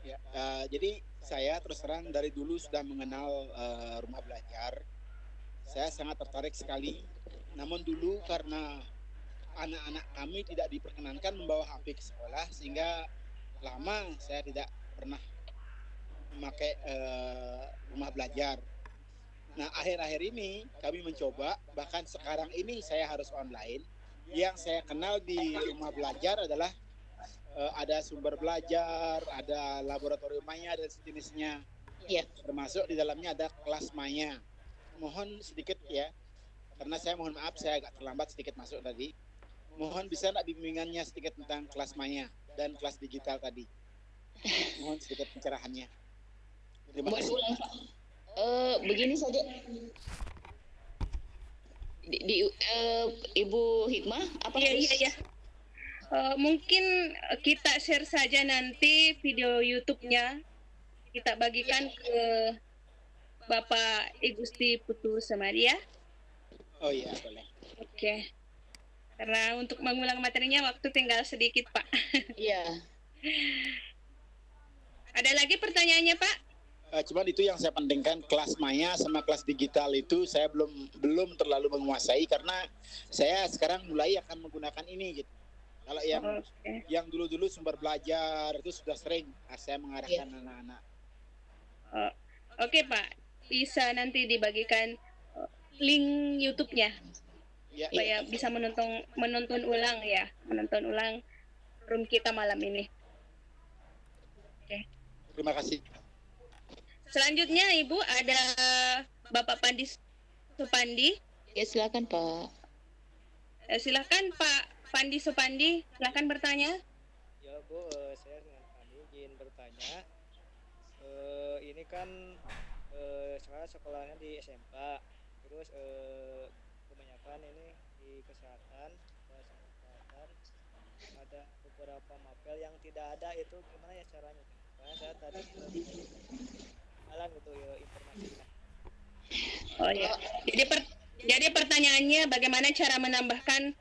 Ya, jadi saya terus terang dari dulu sudah mengenal rumah belajar. Saya sangat tertarik sekali. Namun dulu karena anak-anak kami tidak diperkenankan membawa HP ke sekolah, sehingga lama saya tidak pernah memakai rumah belajar. Nah, akhir-akhir ini kami mencoba, bahkan sekarang ini saya harus online. Yang saya kenal di rumah belajar adalah ada sumber belajar, ada laboratorium maya dan sejenisnya. Iya. Termasuk di dalamnya ada kelas maya. Mohon sedikit ya, karena saya mohon maaf saya agak terlambat sedikit masuk tadi. Mohon bisa nak bimbingannya sedikit tentang kelas maya dan kelas digital tadi. Mohon sedikit pencerahannya. Terima kasih. Begini saja. Ibu Hikmah, apa? Iya. Mungkin kita share saja nanti video YouTube-nya. Kita bagikan ke Bapak Igusti Putu Semadi ya. Oh iya, boleh. Oke. Karena untuk mengulang materinya waktu tinggal sedikit, Pak. Iya. Ada lagi pertanyaannya, Pak? Cuman itu yang saya pentingkan, kelas maya sama kelas digital itu saya belum terlalu menguasai karena saya sekarang mulai akan menggunakan ini gitu. Kalau yang dulu-dulu sumber belajar itu sudah sering saya mengarahkan anak-anak. Oke, Pak. Bisa nanti dibagikan link YouTube-nya. Ya, Supaya bisa menonton ulang room kita malam ini. Oke. Terima kasih. Selanjutnya Ibu ada Bapak Pandi Supandi. Ya silakan Pak. Silakan Pak Pandi Supandi, silakan bertanya. Ya Bu, saya dengan kami ingin bertanya. Ini kan saya sekolahnya di SMK, terus kebanyakan ini di kesehatan, ada beberapa mapel yang tidak ada, itu gimana ya caranya? Karena saya tadi jalan gitu ya informasinya. Oh ya. Jadi pertanyaannya bagaimana cara menambahkan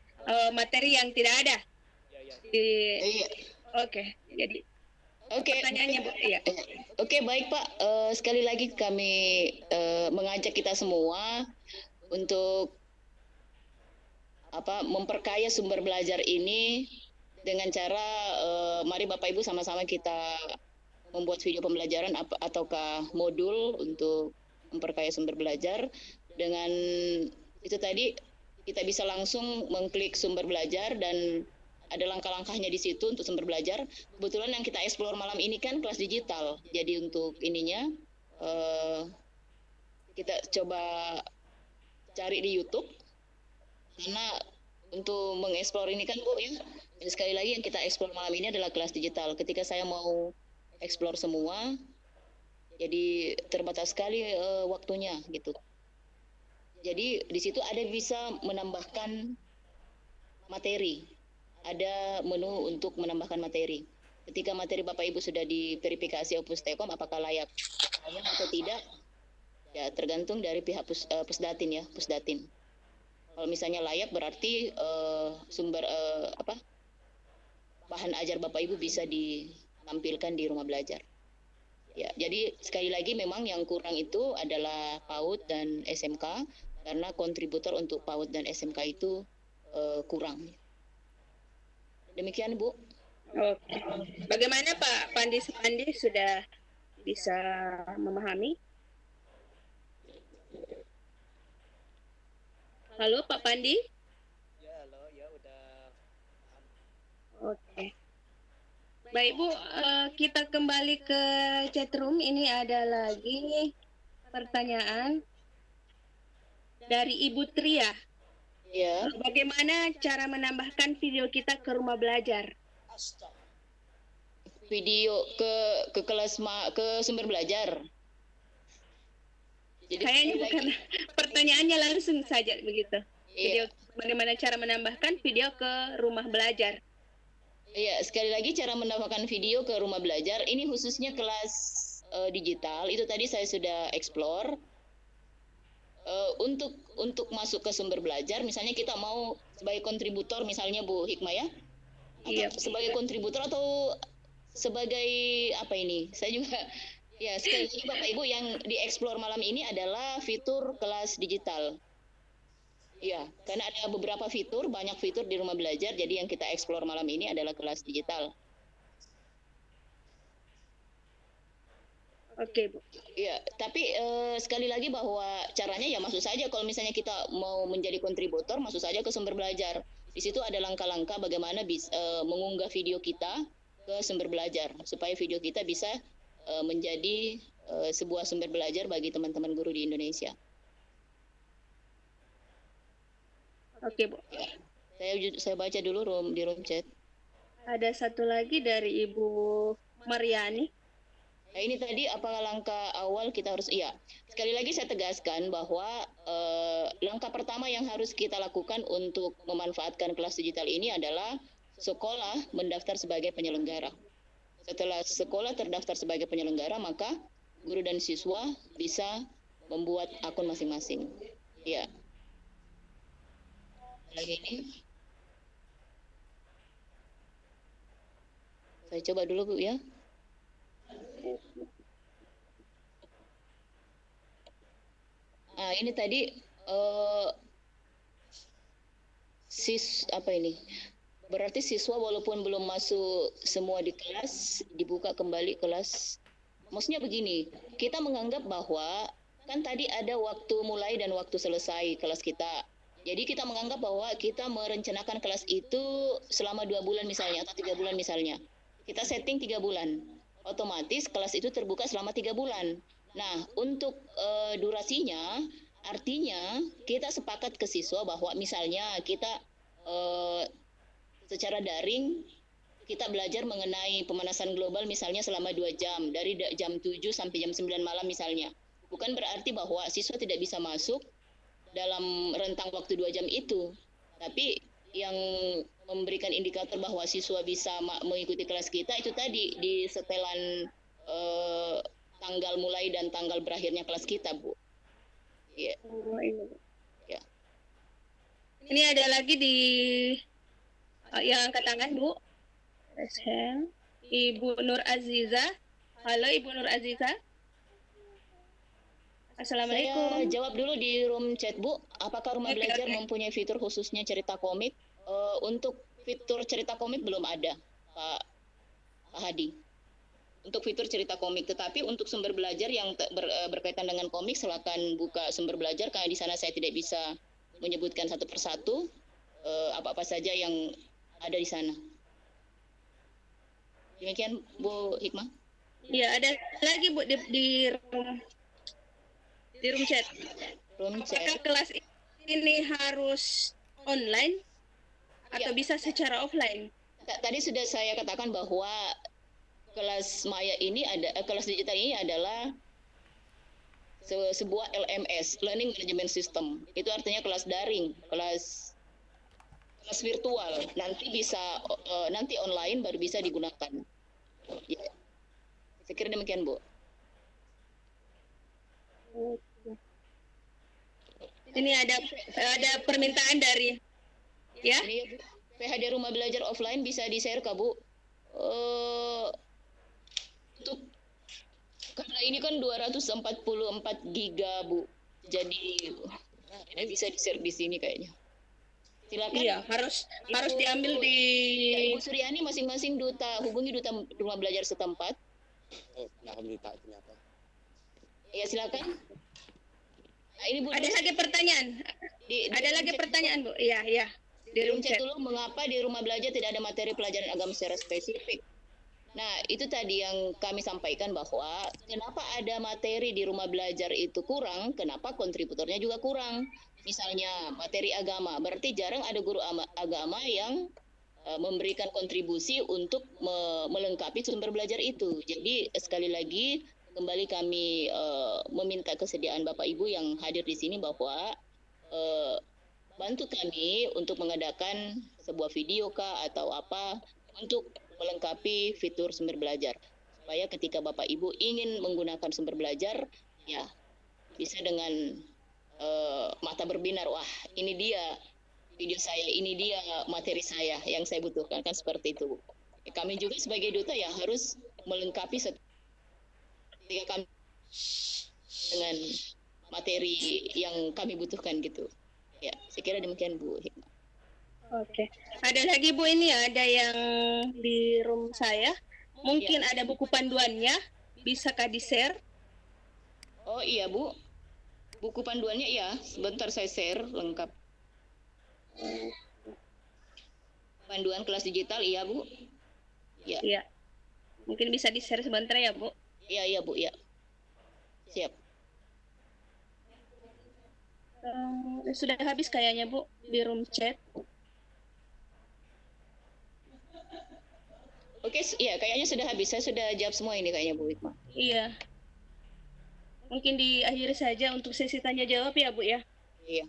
materi yang tidak ada? Ya. Iya. Oke. Jadi Oke. pertanyaannya Bu. Iya. Oke, baik Pak. Sekali lagi kami mengajak kita semua untuk memperkaya sumber belajar ini dengan cara mari Bapak Ibu sama-sama kita membuat video pembelajaran ataukah modul untuk memperkaya sumber belajar. Dengan itu tadi kita bisa langsung mengklik sumber belajar dan ada langkah-langkahnya di situ untuk sumber belajar. Kebetulan yang kita explore malam ini kan kelas digital. Jadi untuk ininya kita coba cari di YouTube. Karena untuk mengeksplor ini kan Bu ya. Dan sekali lagi yang kita explore malam ini adalah kelas digital. Ketika saya mau explore semua, jadi terbatas sekali waktunya gitu. Jadi di situ ada bisa menambahkan materi. Ada menu untuk menambahkan materi. Ketika materi Bapak Ibu sudah diverifikasi oleh Pustekom apakah layak atau tidak, ya tergantung dari pihak Pusdatin ya, Pusdatin. Kalau misalnya layak berarti sumber bahan ajar Bapak Ibu bisa ditampilkan di rumah belajar. Ya, jadi sekali lagi memang yang kurang itu adalah PAUD dan SMK karena kontributor untuk PAUD dan SMK itu kurang. Demikian Bu. Oke. Bagaimana Pak Pandi Supandi, sudah bisa memahami? Halo Pak Pandi? Ya, halo, ya udah paham. Oke. Baik Bu, kita kembali ke chatroom. Ini ada lagi pertanyaan dari Ibu Tria. Ya. Bagaimana cara menambahkan video kita ke rumah belajar? Video ke kelas ke sumber belajar. Jadi Kayaknya bukan pertanyaannya, langsung saja begitu. Video, Iya. bagaimana cara menambahkan video ke rumah belajar? Iya, sekali lagi cara menambahkan video ke rumah belajar ini khususnya kelas digital itu tadi saya sudah explore. Untuk masuk ke sumber belajar, misalnya kita mau sebagai kontributor, misalnya Bu Hikmah ya, Iya. atau sebagai kontributor atau sebagai apa ini? Saya juga ya sekali lagi Bapak Ibu yang dieksplor malam ini adalah fitur kelas digital. Iya, karena ada beberapa fitur, banyak fitur di rumah belajar. Jadi yang kita eksplor malam ini adalah kelas digital. Oke Bu. Ya, tapi sekali lagi bahwa caranya ya masuk saja kalau misalnya kita mau menjadi kontributor, masuk saja ke sumber belajar. Di situ ada langkah-langkah bagaimana bisa mengunggah video kita ke sumber belajar supaya video kita bisa menjadi sebuah sumber belajar bagi teman-teman guru di Indonesia. Oke Bu. Ya. Saya baca dulu di room chat. Ada satu lagi dari Ibu Mariani. Nah, ini tadi apakah langkah awal kita harus sekali lagi saya tegaskan bahwa langkah pertama yang harus kita lakukan untuk memanfaatkan kelas digital ini adalah sekolah mendaftar sebagai penyelenggara. Setelah sekolah terdaftar sebagai penyelenggara, maka guru dan siswa bisa membuat akun masing-masing. Ya. Lagi ini saya coba dulu Bu ya. Nah, ini tadi berarti siswa walaupun belum masuk semua di kelas, dibuka kembali kelas. Maksudnya begini, kita menganggap bahwa kan tadi ada waktu mulai dan waktu selesai kelas kita. Jadi kita menganggap bahwa kita merencanakan kelas itu selama 2 bulan misalnya atau 3 bulan misalnya. Kita setting 3 bulan. Otomatis kelas itu terbuka selama 3 bulan. Nah, untuk durasinya, artinya kita sepakat ke siswa bahwa misalnya kita secara daring kita belajar mengenai pemanasan global misalnya selama 2 jam, dari jam 7 sampai jam 9 malam misalnya. Bukan berarti bahwa siswa tidak bisa masuk dalam rentang waktu 2 jam itu. Tapi yang memberikan indikator bahwa siswa bisa mengikuti kelas kita itu tadi di setelan tanggal mulai dan tanggal berakhirnya kelas kita, Bu. Ya. Oh, ini. Ya. Ini ada lagi di yang angkat tangan, Bu. Ibu Nur Aziza. Halo Ibu Nur Aziza. Assalamualaikum. Saya jawab dulu di room chat, Bu. Apakah rumah Oke, belajar oke. mempunyai fitur khususnya cerita komik? Untuk fitur cerita komik belum ada, Pak Hadi. Untuk fitur cerita komik, tetapi untuk sumber belajar yang berkaitan dengan komik, silakan buka sumber belajar karena di sana saya tidak bisa menyebutkan satu persatu apa-apa saja yang ada di sana. Demikian Bu Hikmah. Iya, ada lagi Bu di room chat. Room Apakah chat. kelas ini harus online atau Ya. bisa secara offline? Tadi sudah saya katakan bahwa kelas maya ini kelas digital ini adalah sebuah LMS, Learning Management System. Itu artinya kelas daring, kelas virtual. Nanti bisa nanti online baru bisa digunakan. Ya. Saya kira demikian, Bu. Ini ada permintaan dari ya. Ini ya, Bu. PHD rumah belajar offline bisa di-share ke Bu. Untuk karena ini kan 244 giga, Bu. Jadi ini bisa di-share di sini kayaknya. Silakan. Iya, harus diambil di Ibu Suryani masing-masing hubungi duta rumah belajar setempat. Oh, nah, minta ternyata. Ya, silakan. Nah, ini Bu. Ada lagi pertanyaan. Ada lagi pertanyaan, Bu. Iya, iya. Di room chat. dulu, mengapa di rumah belajar tidak ada materi pelajaran agama secara spesifik? Nah, itu tadi yang kami sampaikan bahwa kenapa ada materi di rumah belajar itu kurang, kenapa kontributornya juga kurang. Misalnya materi agama, berarti jarang ada guru agama yang memberikan kontribusi untuk melengkapi sumber belajar itu. Jadi sekali lagi kembali kami meminta kesediaan Bapak Ibu yang hadir di sini bahwa bantu kami untuk mengadakan sebuah video kah atau apa untuk melengkapi fitur sumber belajar supaya ketika Bapak Ibu ingin menggunakan sumber belajar ya bisa dengan mata berbinar, wah ini dia video saya, ini dia materi saya yang saya butuhkan, kan seperti itu. Kami juga sebagai duta ya harus melengkapi ketika kami dengan materi yang kami butuhkan gitu. Ya, saya kira demikian Bu Hikmah. Oke. Ada lagi Bu ini ya, ada yang di room saya. Mungkin ada buku panduannya, bisakah di-share? Oh iya Bu, buku panduannya ya, sebentar saya share lengkap. Panduan kelas digital iya Bu. Ya. Iya. Mungkin bisa di-share sebentar ya Bu. Iya Bu ya. Siap. Sudah habis kayaknya Bu di room chat. Oke, ya kayaknya sudah habis. Saya sudah jawab semua ini kayaknya Bu Hikmah. Iya. Mungkin diakhiri saja untuk sesi tanya jawab ya Bu ya. Iya.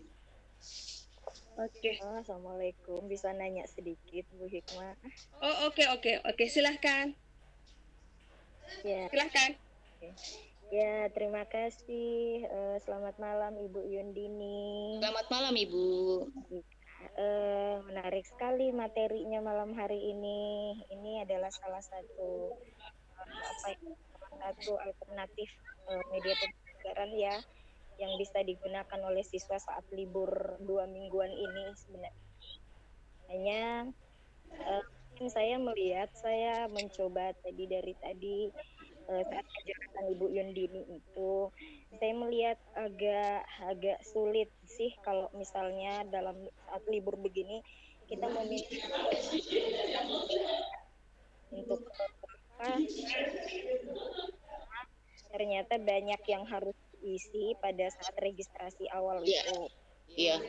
Oke. Assalamualaikum, bisa nanya sedikit Bu Hikmah? Oh oke, silahkan. Ya. Silahkan. Ya, terima kasih. Selamat malam Ibu Yundini. Selamat malam Ibu. Menarik sekali materinya malam hari ini. Ini adalah salah satu alternatif media pembelajaran ya yang bisa digunakan oleh siswa saat libur 2 mingguan ini sebenarnya. Hanya mungkin saya mencoba dari tadi saat penjelasan Ibu Yundini itu saya melihat agak sulit sih kalau misalnya dalam saat libur begini kita meminta untuk ternyata banyak yang harus diisi pada saat registrasi awal itu. Iya.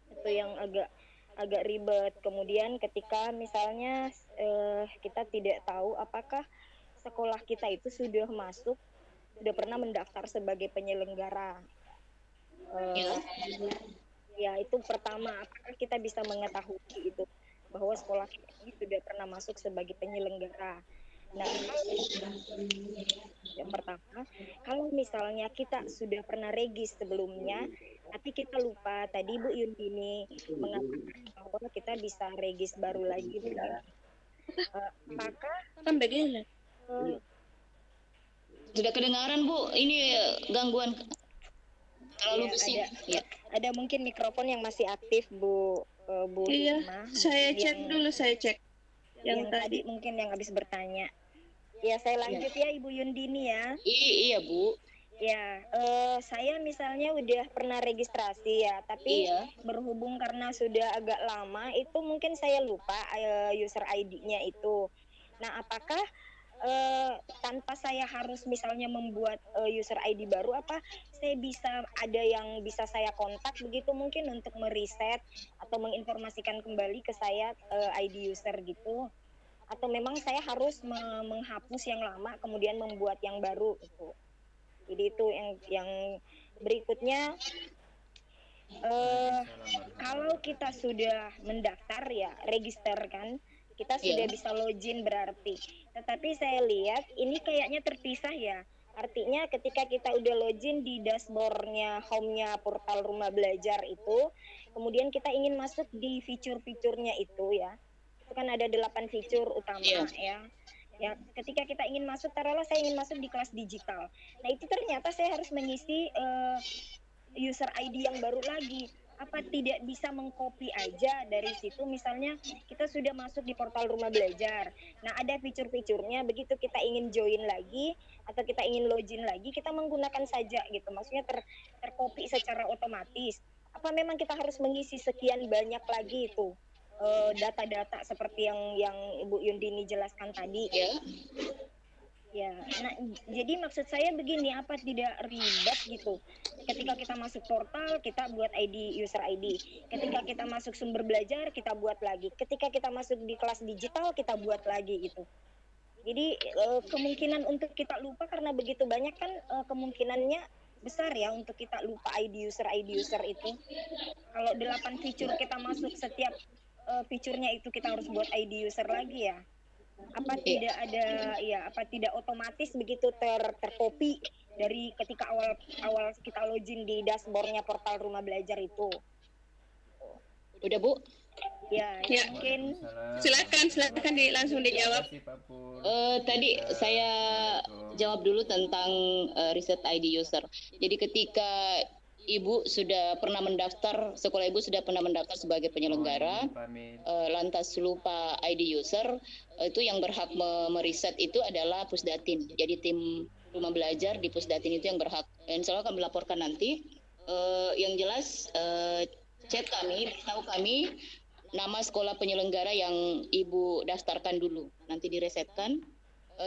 Itu yang agak agak ribet. Kemudian ketika misalnya kita tidak tahu apakah sekolah kita itu sudah pernah mendaftar sebagai penyelenggara. Ya itu pertama, apakah kita bisa mengetahui itu bahwa sekolah kita ini sudah pernah masuk sebagai penyelenggara. Nah, yang pertama, kalau misalnya kita sudah pernah regis sebelumnya, tapi kita lupa, tadi Bu Yundini mengatakan bahwa kita bisa regis baru lagi. Apakah sudah kedengaran Bu? Ini gangguan terlalu bising. Ada mungkin mikrofon yang masih aktif Bu. Bu Iya, Irma. saya cek Yang tadi mungkin yang habis bertanya. Ya, saya lanjut ya Ibu Yundini ya. Iya Bu. Ya, saya misalnya udah pernah registrasi ya, tapi berhubung karena sudah agak lama, itu mungkin saya lupa user ID-nya itu. Nah, apakah tanpa saya harus misalnya membuat user ID baru, apa saya ada yang bisa saya kontak begitu mungkin untuk meriset atau menginformasikan kembali ke saya ID user gitu? Atau memang saya harus menghapus yang lama kemudian membuat yang baru itu. Jadi itu yang berikutnya, kalau kita sudah mendaftar ya register kan, kita sudah bisa login berarti. Tetapi saya lihat ini kayaknya terpisah ya. Artinya ketika kita udah login di dashboardnya, home-nya portal Rumah Belajar itu, kemudian kita ingin masuk di fitur-fiturnya itu ya. Itu kan ada 8 fitur utama ya. Ya, ketika kita ingin masuk, taruhlah saya ingin masuk di kelas digital. Nah, itu ternyata saya harus mengisi user ID yang baru lagi. Apa tidak bisa mengcopy aja dari situ, misalnya kita sudah masuk di portal Rumah Belajar. Nah, ada fitur-fiturnya, begitu kita ingin join lagi atau kita ingin login lagi, kita menggunakan saja gitu. Maksudnya tercopy secara otomatis. Apa memang kita harus mengisi sekian banyak lagi itu data-data seperti yang Ibu Yundini jelaskan tadi? Ya, nah jadi maksud saya begini, apa tidak ribet gitu? Ketika kita masuk portal, kita buat ID, user ID. Ketika kita masuk sumber belajar, kita buat lagi. Ketika kita masuk di kelas digital, kita buat lagi gitu. Jadi kemungkinan untuk kita lupa karena begitu banyak kan kemungkinannya besar ya untuk kita lupa ID user itu. Kalau 8 fitur kita masuk, setiap fiturnya itu kita harus buat ID user lagi ya. Apa tidak ada ya, apa tidak otomatis begitu tercopy dari ketika awal kita login di dashboardnya portal Rumah Belajar itu? Udah Bu? Ya. Mungkin silakan langsung dijawab. Tadi saya jawab dulu tentang riset ID user. Jadi ketika Ibu sudah pernah mendaftar, sekolah Ibu sudah pernah mendaftar sebagai penyelenggara, lantas lupa ID user, itu yang berhak meriset itu adalah Pusdatin. Jadi tim Rumah Belajar di Pusdatin itu yang berhak. Insya Allah akan melaporkan nanti. Yang jelas chat kami, beritahu kami nama sekolah penyelenggara yang Ibu daftarkan dulu, nanti diresetkan.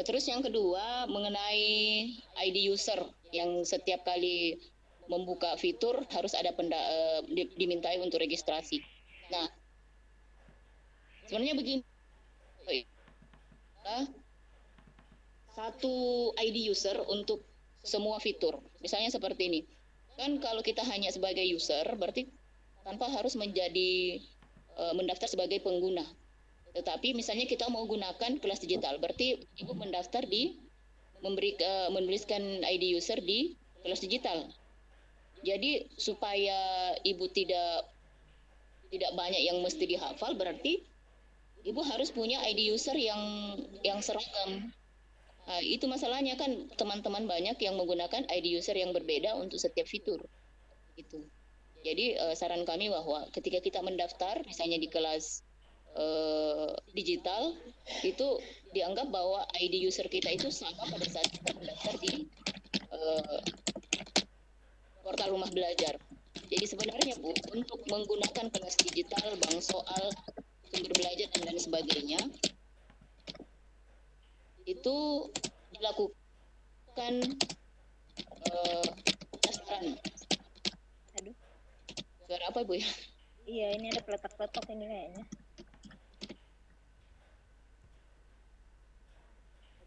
Terus yang kedua mengenai ID user yang setiap kali membuka fitur harus ada dimintai untuk registrasi. Nah, sebenarnya begini, satu ID user untuk semua fitur. Misalnya seperti ini, kan kalau kita hanya sebagai user, berarti tanpa harus menjadi mendaftar sebagai pengguna. Tetapi misalnya kita mau gunakan kelas digital, berarti Ibu mendaftar menuliskan ID user di kelas digital. Jadi supaya Ibu tidak banyak yang mesti dihafal, berarti Ibu harus punya ID user yang seragam. Nah, itu masalahnya kan teman-teman banyak yang menggunakan ID user yang berbeda untuk setiap fitur. Itu. Jadi saran kami bahwa ketika kita mendaftar, misalnya di kelas digital, itu dianggap bahwa ID user kita itu sama pada saat kita mendaftar di portal Rumah Belajar. Jadi sebenarnya Bu, untuk menggunakan kelas digital, bank soal, sumber belajar dan lain sebagainya, itu dilakukan pendaftaran. Suara apa Bu ya? Iya, ini ada peletak-peletok ini kayaknya.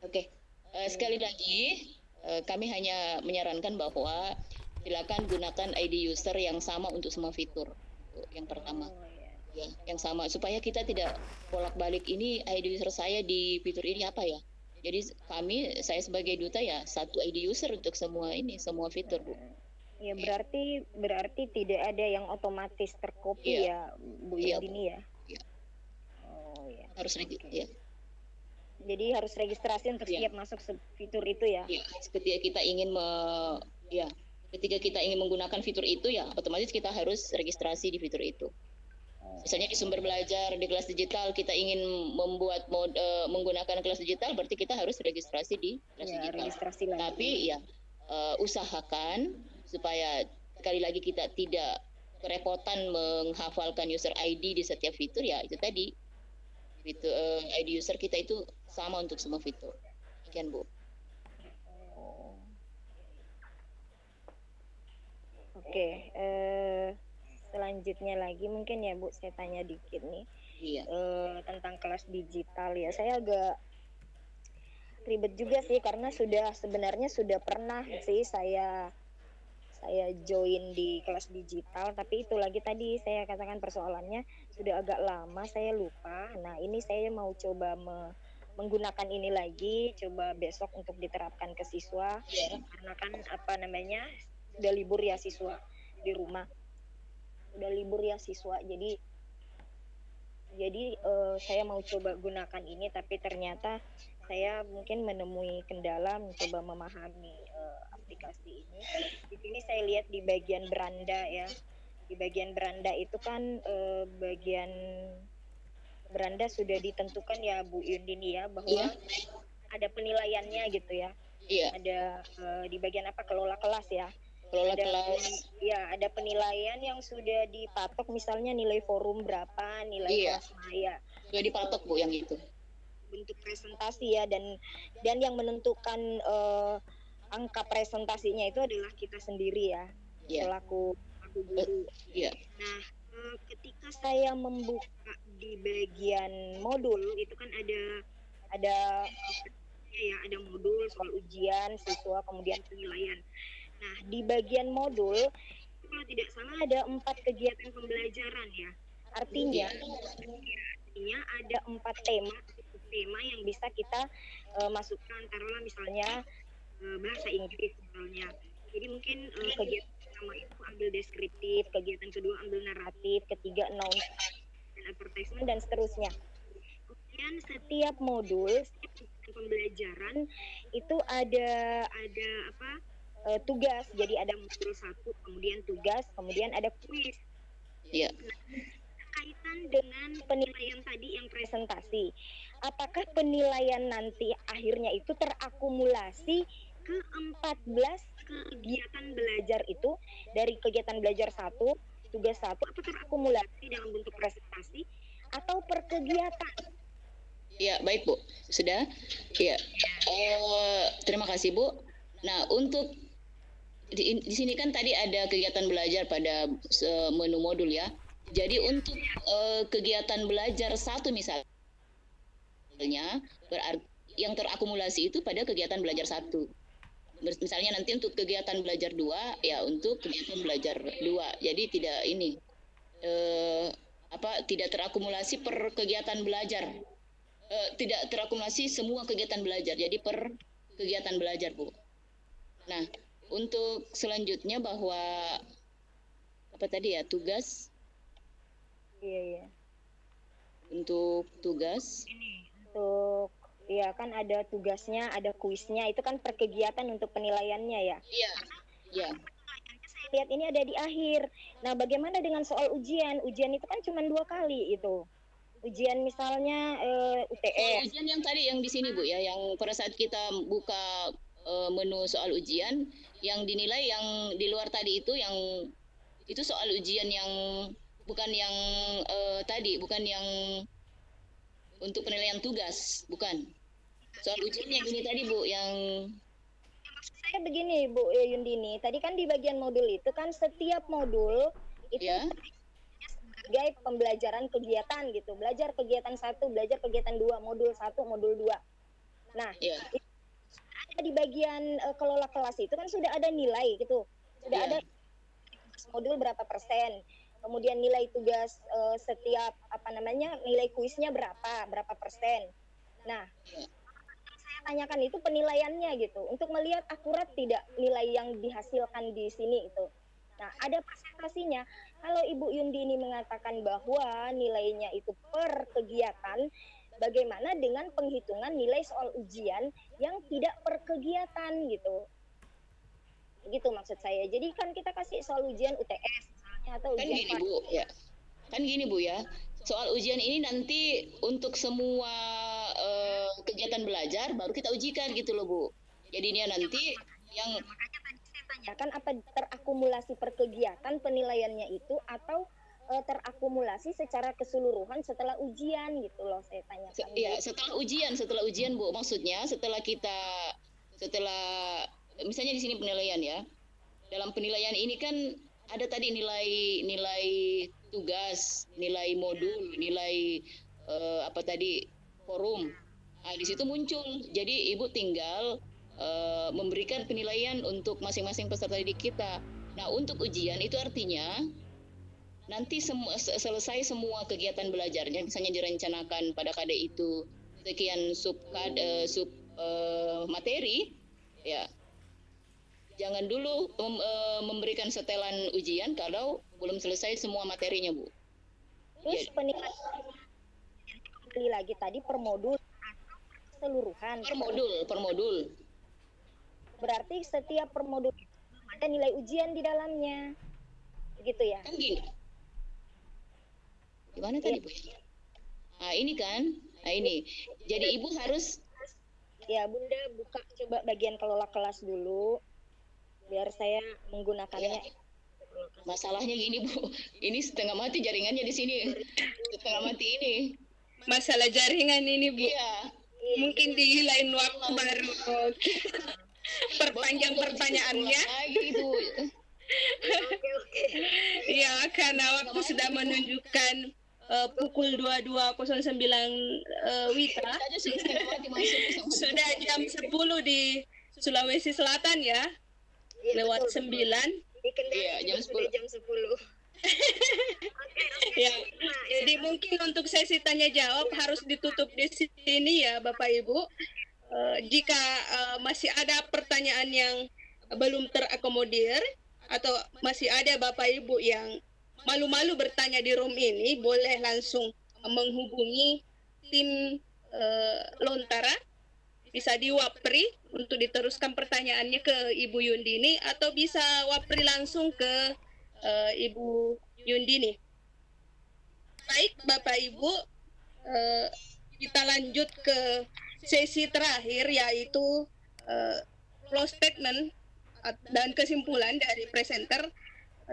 Oke, sekali lagi kami hanya menyarankan bahwa silakan gunakan ID user yang sama untuk semua fitur. Yang pertama, ya, yang sama supaya kita tidak bolak-balik ini ID user saya di fitur ini apa ya. Jadi saya sebagai duta ya satu ID user untuk semua fitur, Bu. Ya berarti tidak ada yang otomatis tercopy ya, Bu Yudini ya. Iya. Oh ya. Harus ya. Jadi harus registrasi untuk setiap masuk fitur itu ya. Iya, ketika kita ingin menggunakan fitur itu ya otomatis kita harus registrasi di fitur itu. Misalnya di sumber belajar di kelas digital kita ingin menggunakan kelas digital berarti kita harus registrasi di kelas digital. Registrasi lagi. Tapi ya usahakan supaya sekali lagi kita tidak kerepotan menghafalkan user ID di setiap fitur ya itu tadi. Fitur ID user kita itu sama untuk semua fitur. Sekian, Bu. Oke, selanjutnya lagi mungkin ya Bu, saya tanya dikit nih. Iya. Tentang kelas digital ya. Saya agak ribet juga sih karena sebenarnya sudah pernah sih saya join di kelas digital, tapi itu lagi tadi saya katakan persoalannya sudah agak lama saya lupa. Nah, ini saya mau coba menggunakan ini lagi, coba besok untuk diterapkan ke siswa karena kan udah libur ya siswa di rumah. Udah libur ya siswa. Jadi saya mau coba gunakan ini tapi ternyata saya mungkin menemui kendala mencoba memahami aplikasi ini. Di sini saya lihat di bagian beranda ya. Di bagian beranda itu kan bagian beranda sudah ditentukan ya Bu Yundini ya bahwa ada penilaiannya gitu ya. Iya. Ada di bagian kelola kelas ya. Kelola kelas. Ya, ada penilaian yang sudah dipatok misalnya nilai forum berapa, nilai kelas maya. Sudah dipatok Bu yang itu. Bentuk presentasi ya dan yang menentukan angka presentasinya itu adalah kita sendiri ya, selaku guru. Iya. Nah, ketika saya membuka di bagian modul itu kan ada modul soal ujian siswa kemudian penilaian. Nah, di bagian modul kalau tidak salah ada 4 kegiatan pembelajaran ya. Artinya ada 4 tema yang bisa kita masukkan, taruhlah misalnya bahasa Inggris misalnya. Jadi mungkin kegiatan pertama itu ambil deskriptif, kegiatan kedua ambil naratif, ketiga announcement dan advertisement dan seterusnya. Kemudian setiap modul, setiap pembelajaran itu ada tugas. Jadi ada modul 1, kemudian tugas, kemudian ada kuis. Iya. Kaitan dengan penilaian tadi yang presentasi, apakah penilaian nanti akhirnya itu terakumulasi ke 14 kegiatan belajar itu dari kegiatan belajar 1, tugas 1, atau terakumulasi dalam bentuk presentasi atau per kegiatan? Ya, baik Bu. Sudah? Ya. Terima kasih Bu. Nah, untuk di sini kan tadi ada kegiatan belajar pada menu modul ya. Jadi untuk kegiatan belajar 1 misalnya berarti yang terakumulasi itu pada kegiatan belajar 1. Misalnya nanti untuk kegiatan belajar 2 ya untuk kegiatan belajar 2. Jadi tidak tidak terakumulasi per kegiatan belajar. Tidak terakumulasi semua kegiatan belajar. Jadi per kegiatan belajar, Bu. Nah, untuk selanjutnya bahwa tugas. Iya. Untuk tugas. Untuk ya kan ada tugasnya, ada kuisnya, itu kan per kegiatan untuk penilaiannya ya. Iya. Iya. Saya lihat ini ada di akhir. Nah, bagaimana dengan soal ujian? Ujian itu kan cuma 2 kali itu. Ujian misalnya UTS. Ujian yang tadi yang di sini Bu ya, yang pada saat kita buka menu soal ujian yang dinilai yang di luar tadi itu soal ujian yang bukan yang bukan yang untuk penilaian tugas, bukan. Soal ujian yang ini tadi Bu yang maksud saya begini Bu Yundini, tadi kan di bagian modul itu kan setiap modul itu sebagai pembelajaran kegiatan gitu. Belajar kegiatan 1, belajar kegiatan 2, modul 1, modul 2. Nah, ada di bagian kelola kelas itu kan sudah ada nilai gitu. Sudah ada modul berapa persen. Kemudian nilai tugas setiap nilai kuisnya berapa persen. Nah, saya tanyakan itu penilaiannya gitu untuk melihat akurat tidak nilai yang dihasilkan di sini itu. Nah, ada presentasinya. Kalau Ibu Yundi ini mengatakan bahwa nilainya itu per kegiatan, bagaimana dengan penghitungan nilai soal ujian yang tidak per kegiatan gitu? Begitu maksud saya. Jadi kan kita kasih soal ujian UTS atau Kan ujian gini Bu, ya. Kan gini Bu ya. Soal ujian ini nanti untuk semua kegiatan belajar baru kita ujikan gitu loh Bu. Jadinya nanti yang tanyakan apa terakumulasi per kegiatan penilaiannya itu atau terakumulasi secara keseluruhan setelah ujian gitu loh saya tanyakan. Iya, setelah ujian Bu. Maksudnya setelah misalnya di sini penilaian ya. Dalam penilaian ini kan ada tadi nilai tugas, nilai modul, nilai forum. Nah, di situ muncul. Jadi Ibu tinggal memberikan penilaian untuk masing-masing peserta didik kita. Nah, untuk ujian itu artinya nanti selesai semua kegiatan belajarnya, misalnya direncanakan pada KD itu sekian sub materi, ya jangan dulu memberikan setelan ujian kalau belum selesai semua materinya, Bu. Terus penilaian kembali lagi tadi per modul keseluruhan. Per modul. Berarti setiap per modul ada nilai ujian di dalamnya. Begitu ya? Kan gini. Gimana tadi, Bu? Nah, ini kan. Nah, ini. Jadi Ibu harus Bunda buka coba bagian kelola kelas dulu biar saya menggunakannya. Masalahnya gini, Bu. Ini setengah mati jaringannya di sini. Setengah mati ini. Masalah jaringan ini, Bu. Iya. Mungkin di lain waktu baru perpanjang pertanyaannya. Ya, karena waktu sudah menunjukkan pukul 22.09 Wita. Sudah jam 10 di Sulawesi Selatan ya. Lewat 9. Iya, jam 10. Jam 10. Ya, jadi mungkin untuk sesi tanya jawab harus ditutup di sini ya Bapak Ibu. Jika masih ada pertanyaan yang belum terakomodir atau masih ada Bapak Ibu yang malu-malu bertanya di room ini, boleh langsung menghubungi tim Lontara, bisa di Wapri untuk diteruskan pertanyaannya ke Ibu Yundini atau bisa Wapri langsung ke Ibu Yundini. Baik Bapak Ibu, kita lanjut ke sesi terakhir yaitu close statement dan kesimpulan dari presenter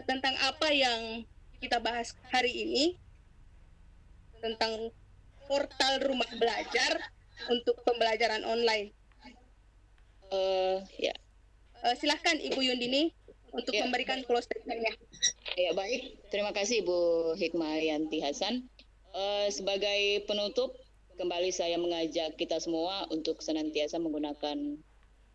tentang apa yang kita bahas hari ini tentang portal rumah belajar untuk pembelajaran online. Silahkan Ibu Yundini untuk memberikan close statement-nya. Ya, baik. Terima kasih Ibu Hikmayanti Hasan. Sebagai penutup, kembali saya mengajak kita semua untuk senantiasa menggunakan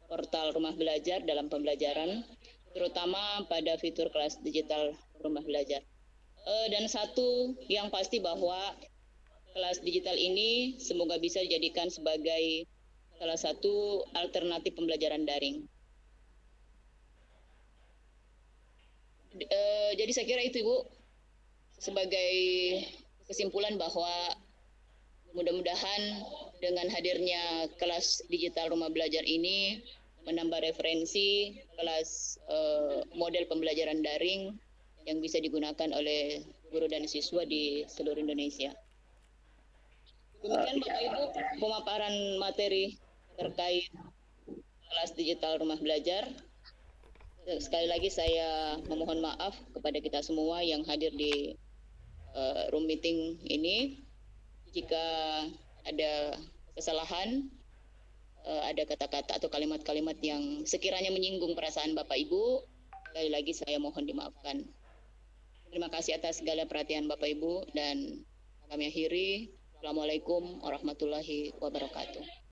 portal rumah belajar dalam pembelajaran, terutama pada fitur kelas digital rumah belajar. Dan satu yang pasti bahwa kelas digital ini semoga bisa dijadikan sebagai salah satu alternatif pembelajaran daring. Jadi saya kira itu Ibu sebagai kesimpulan bahwa mudah-mudahan dengan hadirnya kelas digital rumah belajar ini menambah referensi kelas model pembelajaran daring yang bisa digunakan oleh guru dan siswa di seluruh Indonesia. Demikian Bapak Ibu pemaparan materi terkait kelas digital rumah belajar. Sekali lagi saya memohon maaf kepada kita semua yang hadir di room meeting ini. Jika ada kesalahan, ada kata-kata atau kalimat-kalimat yang sekiranya menyinggung perasaan Bapak Ibu, sekali lagi saya mohon dimaafkan. Terima kasih atas segala perhatian Bapak Ibu dan kami akhiri. Assalamualaikum warahmatullahi wabarakatuh.